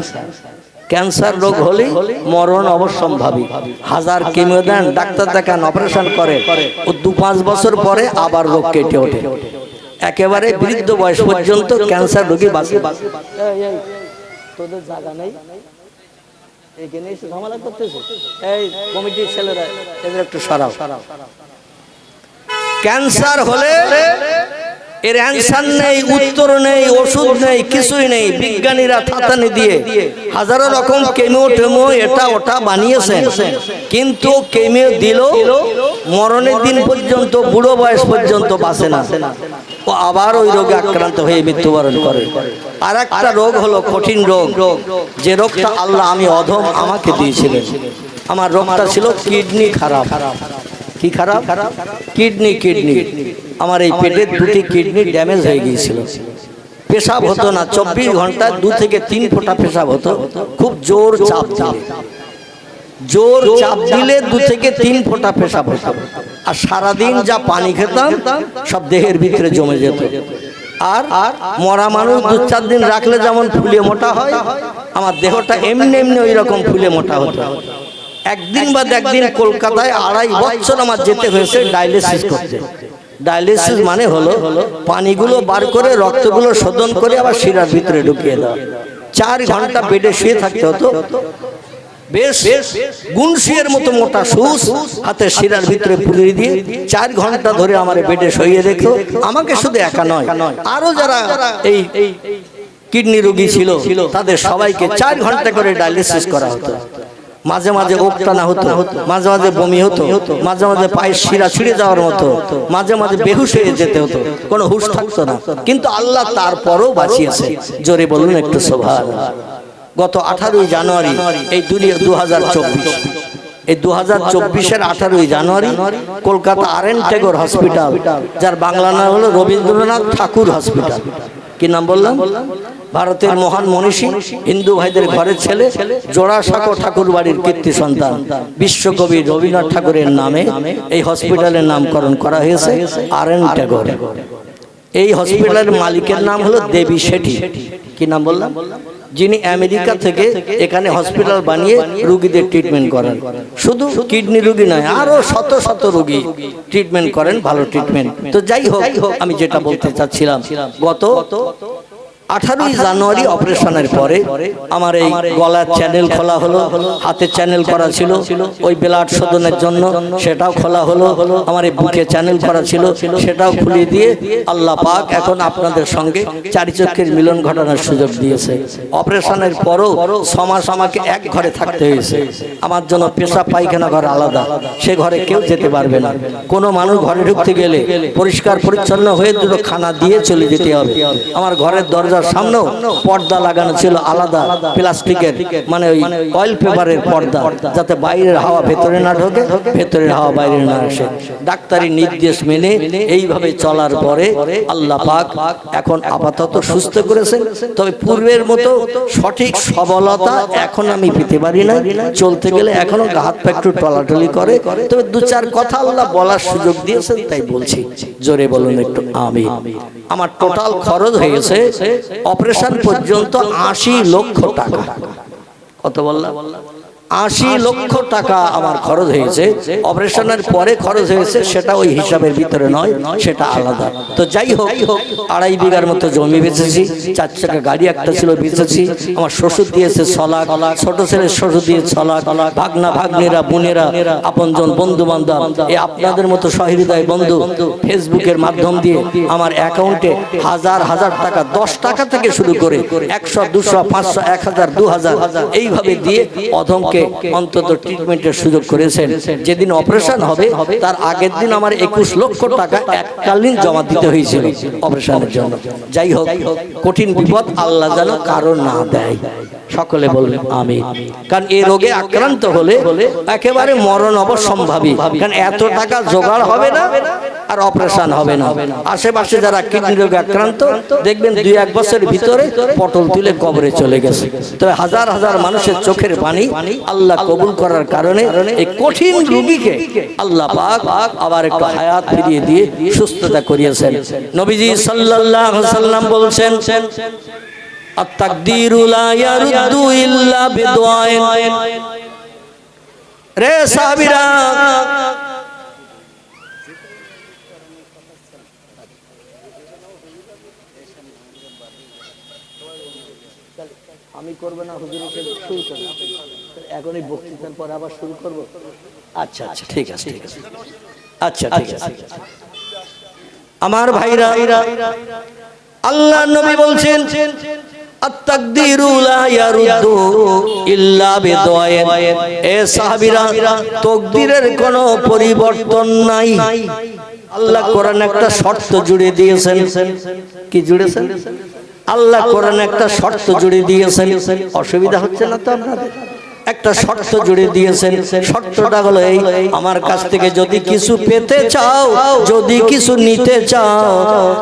ক্যান্সার রোগ হলে মরণ অবশ্যম্ভাবী। 1000 কেমো দেন, ডাক্তার দেখান, অপারেশন করে, ও 2-5 বছর পরে আবার রোগ কেটে ওঠে। একেবারে বৃদ্ধ বয়স পর্যন্ত ক্যান্সার রোগী বাঁচে। তোদের জায়গা নেই, এখানে এসে ঝামেলা করতেছে। এই কমিটির ছেলেরা এদের একটু সরাও। ক্যান্সার হলে এর অ্যান্সার নেই, উত্তর নেই, ওষুধ নেই, কিছুই নেই। বিজ্ঞানীরা থাতানি দিয়ে হাজারো রকম কেমো টেমো এটা ওটা বানিয়েছেন, কিন্তু কেমো দিল মরণের দিন পর্যন্ত, বুড়ো বয়স পর্যন্ত বাঁচে না, ও আবার ওই রোগে আক্রান্ত হয়ে মৃত্যুবরণ করে। আর একটা রোগ হলো কঠিন রোগ, যে রোগটা আল্লাহ আমি অধম আমাকে দিয়েছিলেন। আমার রোগটা ছিল কিডনি খারাপ। কি খারাপ? কিডনি। আমার এই পেটের 2টি কিডনি ড্যামেজ হয়ে গিয়েছিল। পেশাব হতো না, 24 ঘন্টায় 2 থেকে 3 ফোঁটা পেশাব হতো। খুব জোর চাপ দিলে 2 থেকে 3 ফোঁটা পেশাব হতো। আর সারাদিন যা পানি খেতাম সব দেহের ভিতরে জমে যেত। আর মরা মানুষ 2-4 দিন রাখলে যেমন ফুলে মোটা হয়, আমার দেহটা এমনি ওই রকম ফুলে মোটা হতো। একদিন বাদ একদিন কলকাতায় 2.5 বছর আমার যেতে হয়েছে ডায়ালিসিস করতে। ডায়ালিসিস মানে হলো পানিগুলো বার করে রক্তগুলো শোধন করে আবার শিরার ভিতরে ঢুকিয়ে দেওয়া। 4 ঘন্টা বেডে শুয়ে থাকতে হতো। বেশ গুনশিয়ের মতো মোটা সুস হাতে শিরার ভিতরে পুড়িয়ে দিয়ে 4 ঘন্টা ধরে আমার বেডে শুইয়ে রেখো। আমাকে শুধু একা নয়, আরো যারা এই কিডনি রোগী ছিল তাদের সবাইকে 4 ঘন্টা করে ডায়ালিসিস করা হতো। মাঝে মাঝে ওকটানা হতো, মাঝে মাঝে বমি হতো, মাঝে মাঝে পায়ের শিরা ছিঁড়ে যাওয়ার মতো, মাঝে মাঝে বেহুশ হয়ে যেতে হতো, কোনো হুঁশ থাকতো না। কিন্তু আল্লাহ তারপরও বাঁচিয়েছে। জোরে বলুন একটু সুবহানাল্লাহ। গত 18ই জানুয়ারি এই 2024, এই 2024-এর 18ই জানুয়ারি কলকাতা আর.এন. টেগোর হসপিটাল, যার বাংলা নাম হলো রবীন্দ্রনাথ ঠাকুর হসপিটাল। কি নাম বললাম? ভারতের মহান মনীষী, হিন্দু ভাইদের ঘরের ছেলে, জোড়াসাঁকো ঠাকুর বাড়ির কীর্তি সন্তান বিশ্বকবি রবীন্দ্রনাথ ঠাকুরের নামে এই হসপিটালের নামকরণ করা হয়েছে আর.এন. টেগোর। এই হসপিটালের মালিকের নাম হলো দেবী শেঠি। কি নাম বললাম? যিনি আমেরিকা থেকে এখানে হসপিটাল বানিয়ে রোগীদের ট্রিটমেন্ট করেন। শুধু কিডনি রোগী নয়, আরো শত শত রোগী ট্রিটমেন্ট করেন, ভালো ট্রিটমেন্ট। তো যাই হোক, আমি যেটা বলতে চাচ্ছিলাম, গত 18ই জানুয়ারি অপারেশনের পরে আমার এই গলার চ্যানেল খোলা হলো, হাতের চ্যানেল করা ছিল ওই ব্লাড শোধনের জন্য, সেটাও খোলা হলো। আমার এই বুকে চ্যানেল করা ছিল, সেটাও খুলে দিয়ে আল্লাহ পাক এখন আপনাদের সঙ্গে চারি চক্ষের মিলন ঘটানোর সুযোগ দিয়েছে। অপারেশনের পরও 6 মাস আমাকে এক ঘরে থাকতে হয়েছে। আমার জন্য পেশাব পায়খানা ঘর আলাদা, সে ঘরে কেউ যেতে পারবে না। কোনো মানুষ ঘরে ঢুকতে গেলে পরিষ্কার পরিচ্ছন্ন হয়ে দুটো খানা দিয়ে চলে যেতে হবে। আমার ঘরের দরজার সামনেও পর্দা লাগানো ছিল আলাদা প্লাস্টিকের, মানে ওই অয়েল পেপারের পর্দা, যাতে বাইরের হাওয়া ভেতরে না ঢোকে, ভেতরের হাওয়া বাইরে না আসে। ডাক্তারি নির্দেশ মেনে এইভাবে চলার পরে আল্লাহ পাক এখন আপাতত সুস্থ করেছেন। তবে পূর্বের মতো সঠিক সবলতা এখন আমি পেতে পারি না। চলতে গেলে এখনো হাত পা একটু টলাটলি করে, তবে 2-4 কথা আল্লাহ বলার সুযোগ দিয়েছেন, তাই বলছি। জোরে বলুন একটু আমিন। আমার টোটাল খরচ হয়েছে অপারেশন পর্যন্ত 80 লক্ষ টাকা। কত বললাম? 80 লক্ষ টাকা আমার খরচ হয়েছে। অপারেশনের পরে খরচ হয়েছে সেটা ওই হিসাবের ভিতরে নয়, সেটা আলাদা। তো যাই হোক, 2.5 বিঘার মতো জমি বেচেছি, 4 চাকা গাড়ি একটা ছিল বেচেছি। আমার শ্বশুর দিয়েছে 6 লাখ, ছোট ছেলের শ্বশুর দিয়ে 6 লাখ, ভাগনা ভাগ্নেরা বোনেরা আপনজন বন্ধু বান্ধব, এই আপনাদের মতো সহৃদয় বন্ধু ফেসবুকের মাধ্যম দিয়ে আমার অ্যাকাউন্টে হাজার হাজার টাকা, 10 টাকা থেকে শুরু করে 100, 200, 500, 1000, 2000 এইভাবে দিয়ে অধমকে অন্তত ট্রিটমেন্টের সুযোগ করেছেন। যেদিন অপারেশন হবে তার আগের দিন আমার 21 লক্ষ টাকা এককালীন জমা দিতে হয়েছিল অপারেশনের জন্য। যাই হোক, কঠিন বিপদ আল্লাহ যেন কারো না দেয়। সকলে বলবেন আমিন। কারণ এই রোগে আক্রান্ত হলে একেবারে মরণ অবশ্যম্ভাবী। কারণ এত টাকা জোগাড় হবে না আর অপারেশন হবে না। আশেপাশে যারা কিডনি রোগে আক্রান্ত দেখবেন 2-1 বছরের ভিতরে পটল তুলে কবরে চলে গেছে। তবে হাজার হাজার মানুষের চোখের পানি আল্লাহ কবুল করার কারণে এই কঠিন রোগীকে আল্লাহ পাক আবার একটু হায়াত ফিরিয়ে দিয়ে সুস্থতা করিয়েছেন। নবীজি সাল্লাল্লাহু আলাইহি ওয়াসাল্লাম বলছেন, আত-তাকদীরু লা ইয়ারুদ্দু ইল্লা বিদুআইন। রে সাহাবীরা, আমি করব না, হুজুরকে শুরু করব। এখনই বক্তৃতার পর আবার শুরু করব? আচ্ছা আচ্ছা, ঠিক আছে ঠিক আছে, আচ্ছা ঠিক আছে। আমার ভাইরা, আল্লাহ নবী বলছেন, আত-তাকদীরু লা ইয়ারুদ্দু ইল্লা বিদুআইন। এ সাহাবীরা, তাকদীরের কোনো পরিবর্তন নাই। আল্লাহ কোরআনে একটা শর্ত জুড়ে দিয়েছেন। কি জুড়েছেন? আল্লাহ কোরআনে একটা শর্ত জুড়ে দিয়েছেন। অসুবিধা হচ্ছে না তো আপনাদের? একটা শর্ত জুড়ে দিয়েছেন। শর্তটা হলো এই, আমার কাছ থেকে যদি কিছু পেতে চাও, যদি কিছু নিতে চাও,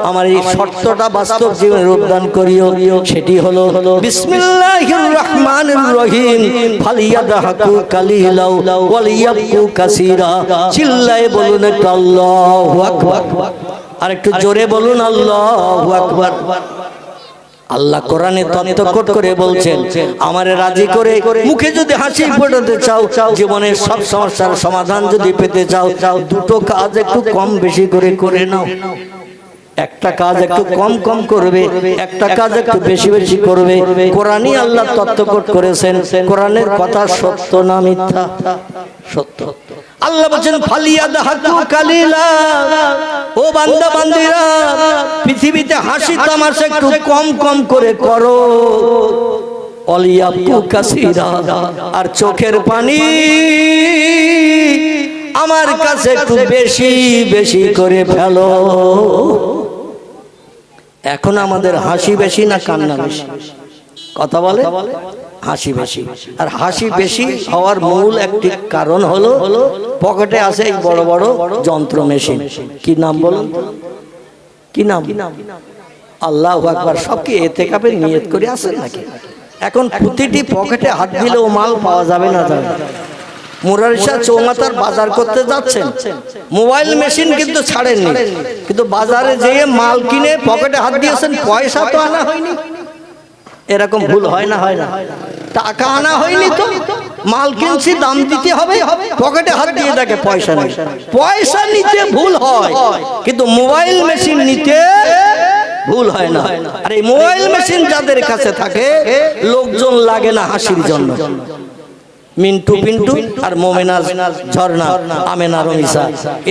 আমার এই শর্তটা বাস্তব জীবনে রূপদান করিও। সেটি হলো বিসমিল্লাহির রহমানির রহিম, ফালিয়াদহাকু কালিলাও ওয়ালিয়াবকু কাসীরা। চিল্লায়ে বলুন একটু আল্লাহু আকবার। আর একটু জোরে বলুন আল্লাহু আকবার। আল্লাহ কোরআনে তত্ত্বকট করে বলছেন, আমারে রাজি করে মুখে যদি হাসি ফোটাতে চাও, জীবনের সব সমস্যার সমাধান যদি পেতে চাও, 2টো কাজ একটু কম বেশি করে করে নাও। একটা কাজ একটু কম কম করবে, একটা কাজ একটু বেশি বেশি করবে। কোরআনই আল্লাহ তত্ত্বকট করেছেন। কোরআনের কথা সত্য না মিথ্যা? সত্য। আল্লাহ বলেন, ফালিয়াদহাকু কালিলা। ও বান্দা বান্দীরা, পৃথিবীতে হাসি তামাশা একটু কম কম করে করো। ওয়ালিয়াবকু কাসীরা, আর চোখের পানি আমার কাছে একটু বেশি বেশি করে ফেলো। এখন আমাদের হাসি বেশি না কান্না বেশি? কথা বলে হাসি বেশি। আর হাসি বেশি হওয়ার মূল একটি কারণ হলো পকেটে আছে এই বড় বড় যন্ত্র মেশিন। কি নাম বলুন? কি নাম? আল্লাহু আকবার। সব কি এতেকাফের নিয়ত করে আসেন নাকি? এখন প্রতিটি পকেটে হাত দিলেও মাল পাওয়া যাবে না? যাবে। মুরারিশা চৌমাথার বাজার করতে যাচ্ছেন, মোবাইল মেশিন কিন্তু ছাড়েননি, কিন্তু বাজারে যেয়ে মাল কিনে পকেটে হাত দিয়েছেন, পয়সা তো আনা হয়নি। এরকম ভুল হয় না? হয় না? টাকা আনা হয়নি তো মাল কিনছি, দাম দিতে হবে, পকেটে হাত দিয়ে দেখে পয়সা নেই। পয়সা নিতে ভুল হয়, কিন্তু মোবাইল মেশিন নিতে ভুল হয় না। আর এই মোবাইল মেশিন যাদের কাছে থাকে লোকজন লাগে না হাসির জন্য। মিন্টু পিন্টু আর মোমেনা ঝর্ণা, আমেনা রমিসা,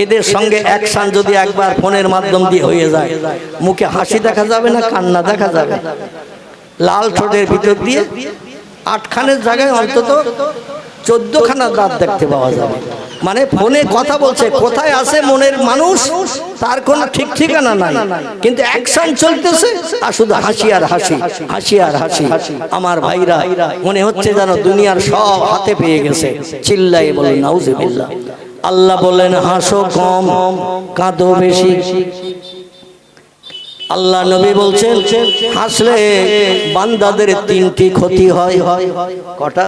এদের সঙ্গে অ্যাকশন যদি একবার ফোনের মাধ্যম দিয়ে হয়ে যায়, মুখে হাসি দেখা যাবে না, কান্না দেখা যাবে। লাল ঠোঁটের ভিতর দিয়ে 8 খানের জায়গায় অন্তত 14 খানা দাঁত দেখতে পাওয়া যাবে। মানে ফোনে কথা বলছে, কোথায় আছে মনের মানুষ তার কোনো ঠিক ঠিকানা নাই, কিন্তু অ্যাকশন চলতেছে আর শুধু হাসি আর হাসি, হাসি আর হাসি। আমার ভাইরা মনে হচ্ছে যেন দুনিয়ার সব হাতে পেয়ে গেছে। চিল্লাই বলেন নাউজুবিল্লাহ। আল্লাহ বলেন হাসো কম, কাঁদো বেশি। আল্লাহ নবী বলছেন হাসলে বান্দাদের 3টি ক্ষতি হয়। কটা?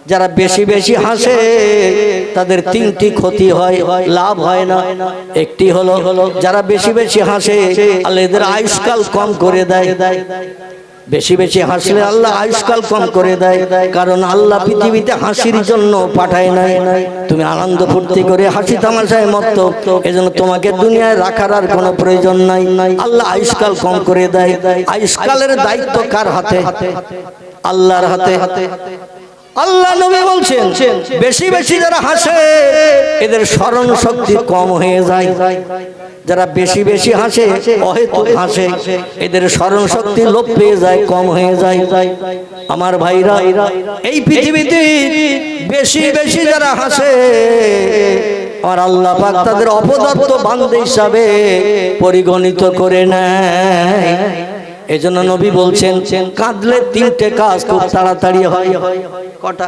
যারা বেশি বেশি হাসে তাদের 3টি ক্ষতি হয়, লাভ হয় না। একটি হলো যারা বেশি বেশি হাসে আল্লাহ এদের আয়ুষ্কাল কম করে দেয়। বেশি বেশি হাসলে আল্লাহ আয়ুষ্কাল কম করে দেয়, কারণ আল্লাহ পৃথিবীতে হাসির জন্য পাঠায় নাই। তুমি আনন্দ ফুর্তি করে হাসি তামাশায় মত্ত, এজন্য তোমাকে দুনিয়ায় রাখার আর কোনো প্রয়োজন নাই। আল্লাহ আয়ুষ্কাল কম করে দেয়। আয়ুষ্কালের দায়িত্ব কার হাতে? আল্লাহর হাতে। আল্লাহ নবী বলছেন বেশি বেশি যারা হাসে এদের স্মরণ শক্তি কম হয়ে যায়। যারা বেশি বেশি হাসে, অহেতুক হাসে, এদের স্মরণ শক্তি লোপ পেয়ে যায়, কম হয়ে যায়। আমার ভাইরা এই পৃথিবীতে বেশি বেশি যারা হাসে আর আল্লাহ পাক তাদের অপদত্ত বান্দা হিসাবে পরিগণিত করে নেয়। এজন্য নবী বলছেন কাঁদলে 3টে কাজ খুব তাড়াতাড়ি হয়। কটা?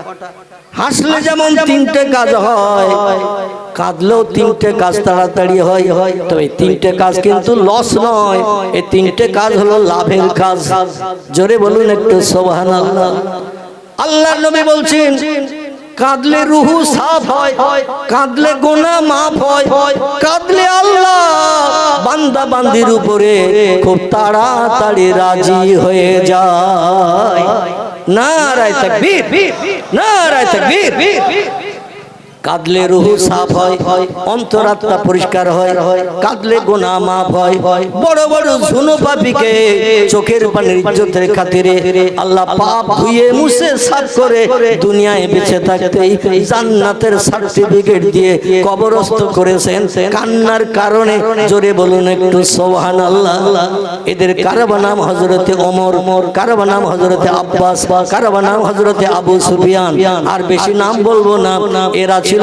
হাসলে যেমন 3টে কাজ হয়, কাঁদলেও 3টে কাজ তাড়াতাড়ি হয়। তো এই 3টে কাজ কিন্তু লস নয়, এই 3টে কাজ হলো লাভের কাজ। জোরে বলুন একটু সুবহানাল্লাহ। আল্লাহ নবী বলছেন কাঁদলে রুহু সাফ হয়, কাঁদলে গুনাহ মাফ হয়, কাঁদলে আল্লাহ বান্দা বান্দির উপরে খুব তাড়াতাড়ি রাজি হয়ে যায়। নারায়ে তাকবীর, নারায়ে তাকবীর। কাঁদলে রুহু সাফ হয়, অন্তরাত্মা পরিষ্কার হয়, কাঁদলে গুনাহ মাফ হয়। বড় বড় ঝুনো পাপীকে চোখের পানির ইজ্জতের খাতিরে আল্লাহ পাপ ধুয়ে মুছে সাফ করে দুনিয়ায় বেঁচে থাকতেই জান্নাতের সার্টিফিকেট দিয়ে কবরস্থ করেছেন কান্নার কারণে। জোরে বলুন একটু সুবহানাল্লাহ। এদের কারো নাম হযরতে ওমর, কারো নাম হযরতে আব্বাস, কারো নাম হযরতে আবু সুফিয়ান, আর বেশি নাম বলবো না। এরা ছিল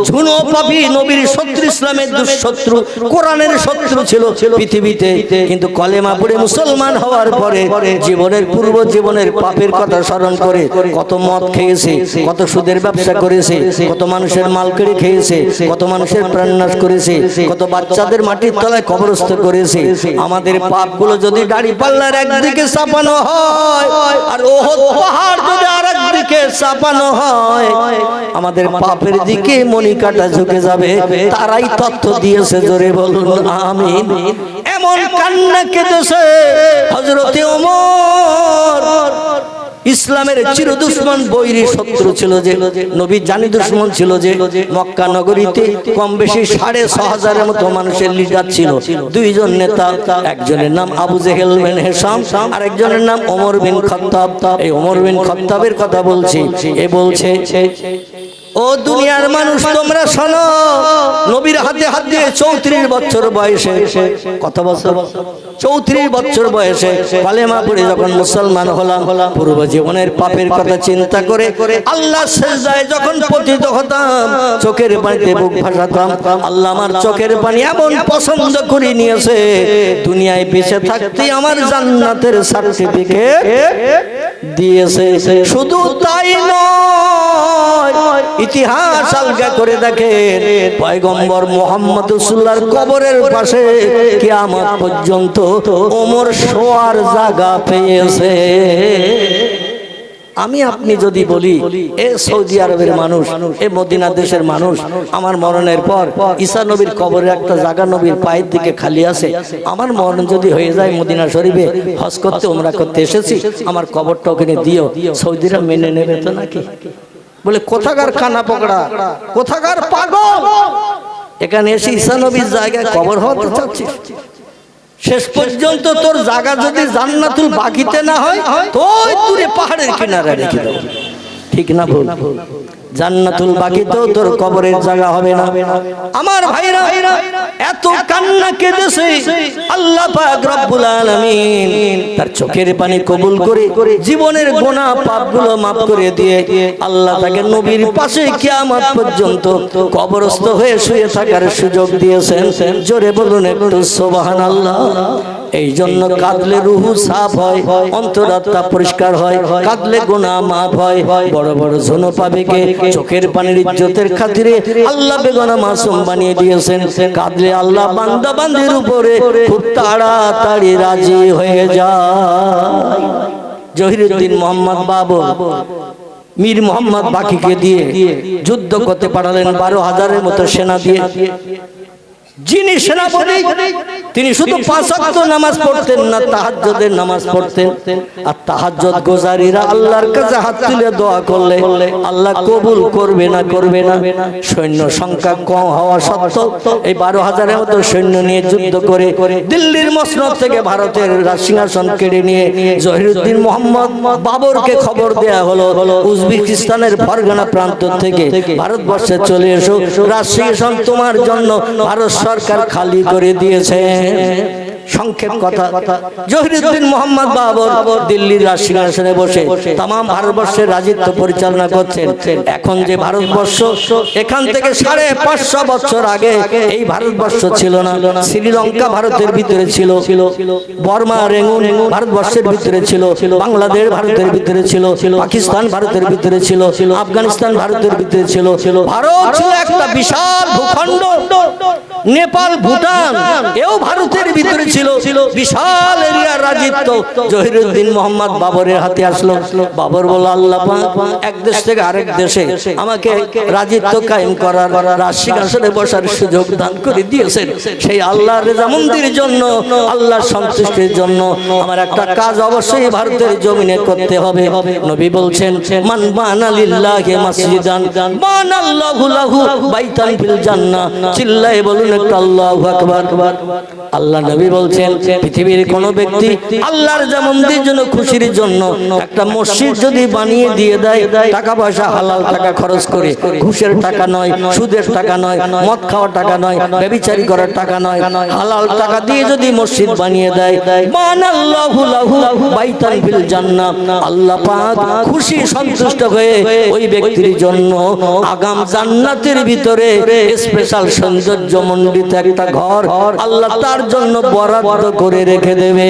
ঝুনো পাপী, নবীর শত্রু, ইসলামের দুঃশত্রু, কোরআনের শত্রু ছিল পৃথিবীতে। কিন্তু কলেমা পড়ে মুসলমান হওয়ার পরে জীবনের পূর্ব জীবনের পাপের কথা স্মরণ করে কত মদ খেয়েছে, কত সুদের ব্যবসা করেছে, কত মানুষের মাল কেড়ে খেয়েছে, কত মানুষের প্রাণনাশ করেছে, কত বাচ্চাদের মাটির তলায় কবরস্থ করেছে। আমাদের পাপগুলো যদি দাড়ি পাল্লার একদিকে চাপানো হয় আর ওহদ পাহাড় যদি আরেকদিকে চাপানো হয়, আমাদের পাপের দিকে মণিকাটা ঝুঁকে যাবে। তারাই তথ্য দিয়েছে। জোরে বলুন আমিন। এমন কান্না কেঁদেছে হযরতে ওমর, ইসলামের চির দুশমন, বৈরী শত্রু ছিল যে, নবী জানি দুশমন ছিল যে। মক্কা নগরীতে কম বেশি 6,500 মতো মানুষের লিডার ছিল। 2জন নেতা, একজনের নাম আবু জেহেল বিন হিশাম, আর একজনের নাম ওমর বিন খাত্তাব। এই ওমর বিন খাত্তাবের কথা বলছি। এ বলছে ও দুনিয়ার মানুষ তোমরা শোনো, নবীর হাতে হাত দিয়ে 34 বছর বয়সে, কত বছর? 34 বছর বয়সে কালেমা পড়ে যখন মুসলমান হলাম, পূর্ব জীবনের পাপের কথা চিন্তা করে আল্লাহর সিজদায় যখন পতিত হতাম, চোখের পানিতে বুক ভাসাতাম। আল্লাহ আমার চোখের পানি এমন পছন্দ করে নিয়েছে, দুনিয়ায় বেঁচে থাকতে আমার জান্নাতের সার্টিফিকেট দিয়েছে। শুধু তাই নয়, ইতিহাস আলগা করে দেখেন পয়গম্বর মুহাম্মদ রাসূলুল্লাহর কবরের পাশে কিয়ামত পর্যন্ত ওমর শোয়ার জায়গা পেয়েছে। আমি আপনি যদি বলি এ সৌদি আরবের মানুষ, এ মদিনা দেশের মানুষ, আমার মরণের পর ঈসা নবীর কবরে একটা জায়গা নবীর পায়ের দিকে খালি আছে, আমার মরণ যদি হয়ে যায় মদিনা শরীফে হজ করতে উমরা করতে এসেছি, আমার কবরটা ওখানে দিও, সৌদিরা মেনে নেবে তো নাকি? বলে কোথাকার কানা পকড়া, কোথাকার পাগল, এখানে এসে ঈসা নবীর জায়গায় কবর হতে চাচ্ছিস? শেষ পর্যন্ত তোর জায়গা যদি জান্নাতুল বাকিতে না হয় তো ওই দূরে পাহাড়ের কিনারে রেখে দাও, ঠিক না ভুল? জান্নাতুল বাকিতেও তোর কবরের জায়গা হবে না। আমার ভাইরা এত কান্না কেঁদেছে, আল্লাহ পাক রব্বুল আলামিন তার চোখের পানি কবুল করে জীবনের গুনাহ পাপগুলো maaf করে দিয়ে আল্লাহ তাকে নবীর পাশে কিয়ামত পর্যন্ত কবরস্থ হয়ে শুয়ে থাকার সুযোগ দিয়েছেন। জোরে বলুন একটু সুবহানাল্লাহ। এই জন্য কাঁদলে রুহু সাফ হয়, অন্তরাত্মা পরিষ্কার হয়, কাঁদলে গুনাহ মাফ হয়। বড় বড় জনপাবিকে চোখের পানির ইজ্জতের খাতিরে আল্লাহ বেগুনা মাসুম বানিয়ে দিয়েছেন। কাঁদলে আল্লাহ বান্দা বান্দির উপরে খুব তাড়াতাড়ি রাজি হয়ে যায়। জহিরুদ্দিন মোহাম্মদ বাবর মীর মোহাম্মদ বাকিকে দিয়ে যুদ্ধ করতে পাঠালেন 12,000-এর মতো সেনা দিয়ে। যিনি সেনাপতি তিনি শুধু 5 ওয়াক্ত নামাজ পড়তেন না, তাহাজ্জুদের নামাজ পড়তেন। আর তাহাজ্জুদ গোজারিরা আল্লাহর কাছে হাত তুলে দোয়া করলে আল্লাহ কবুল করবে না করবে না। সৈন্য সংখ্যা কম হওয়া সত্ত্বেও এই 12,000-এর মতো সৈন্য নিয়ে যুদ্ধ করে দিল্লির মসনদ থেকে ভারতের রাজসিংহাসন কেড়ে নিয়ে জহিরুদ্দিন মোহাম্মদ বাবরকে খবর দেয়া হলো উজবেকিস্তানের ফরগানা প্রান্ত থেকে ভারতবর্ষে চলে এসো, রাজসিংহাসন তোমার জন্য ভারত সরকার খালি করে দিয়েছে। সংক্ষেপ কথা, জহিরুদ্দিন মোহাম্মদ বাবর দিল্লির রাজসিংহাসনে বসে তাম ভারতবর্ষের রাজত্ব পরিচালনা করছেন। এখন যে ভারতবর্ষ, এখান থেকে 550 বছর আগে এই ভারতবর্ষ ছিল না। শ্রীলঙ্কা ভারতের ভিতরে ছিল, বর্মা রেঙ্গুন ভারতবর্ষের ভিতরে ছিল, বাংলাদেশ ভারতের ভিতরে ছিল, পাকিস্তান ভারতের ভিতরে ছিল, আফগানিস্তান ভারতের ভিতরে ছিল। ভারত ছিল একটা বিশাল ভূখণ্ড। নেপাল, ভুটান এও ভারতের ভিতরে ছিল, বিশাল এরিয়ার রাজত্ব জহিরুদ্দিন মোহাম্মদ বাবরের হাতে আসলো। বাবর বলল, আল্লাহ পাক এক দেশ থেকে আরেক দেশে আমাকে রাজত্ব কায়েম করার, রাজসিংহাসনে বসার সুযোগ দান করে দিয়েছেন। সেই আল্লাহর রেজামন্দির জন্য, আল্লাহর সন্তুষ্টির জন্য আমার একটা কাজ অবশ্যই ভারতের জমিনে করতে হবে। নবী বলছেন, মান বানা লিল্লাহি মাসজিদান বানাল্লাহু লাহু বাইতান ফিল জান্নাহ। চিল্লায়ে বলুন একটু আল্লাহু আকবার। আল্লাহ নবী বলছেন, পৃথিবীর কোন ব্যক্তি আল্লাহর জামন্দির জন্য, খুশির জন্য একটা মসজিদ যদি বানিয়ে দিয়ে দেয়, টাকা পয়সা হালাল টাকা খরচ করে, ঘুষের টাকা নয়, সুদের টাকা নয়, মদ খাওয়ার টাকা নয়, ব্যভিচারী করার টাকা নয়, হালাল টাকা দিয়ে যদি মসজিদ বানিয়ে দেয়, বানাল্লাহু লাহু বাইতান ফিল জান্নাহ, আল্লাহ পাক খুশি সন্তুষ্ট হয়ে ওই ব্যক্তির জন্য আগাম জান্নাতের ভিতরে স্পেশাল সৌন্দর্য মণ্ডিত একটা ঘর আল্লাহ তার জন্য বরাদ্দ করে রেখে দেবে।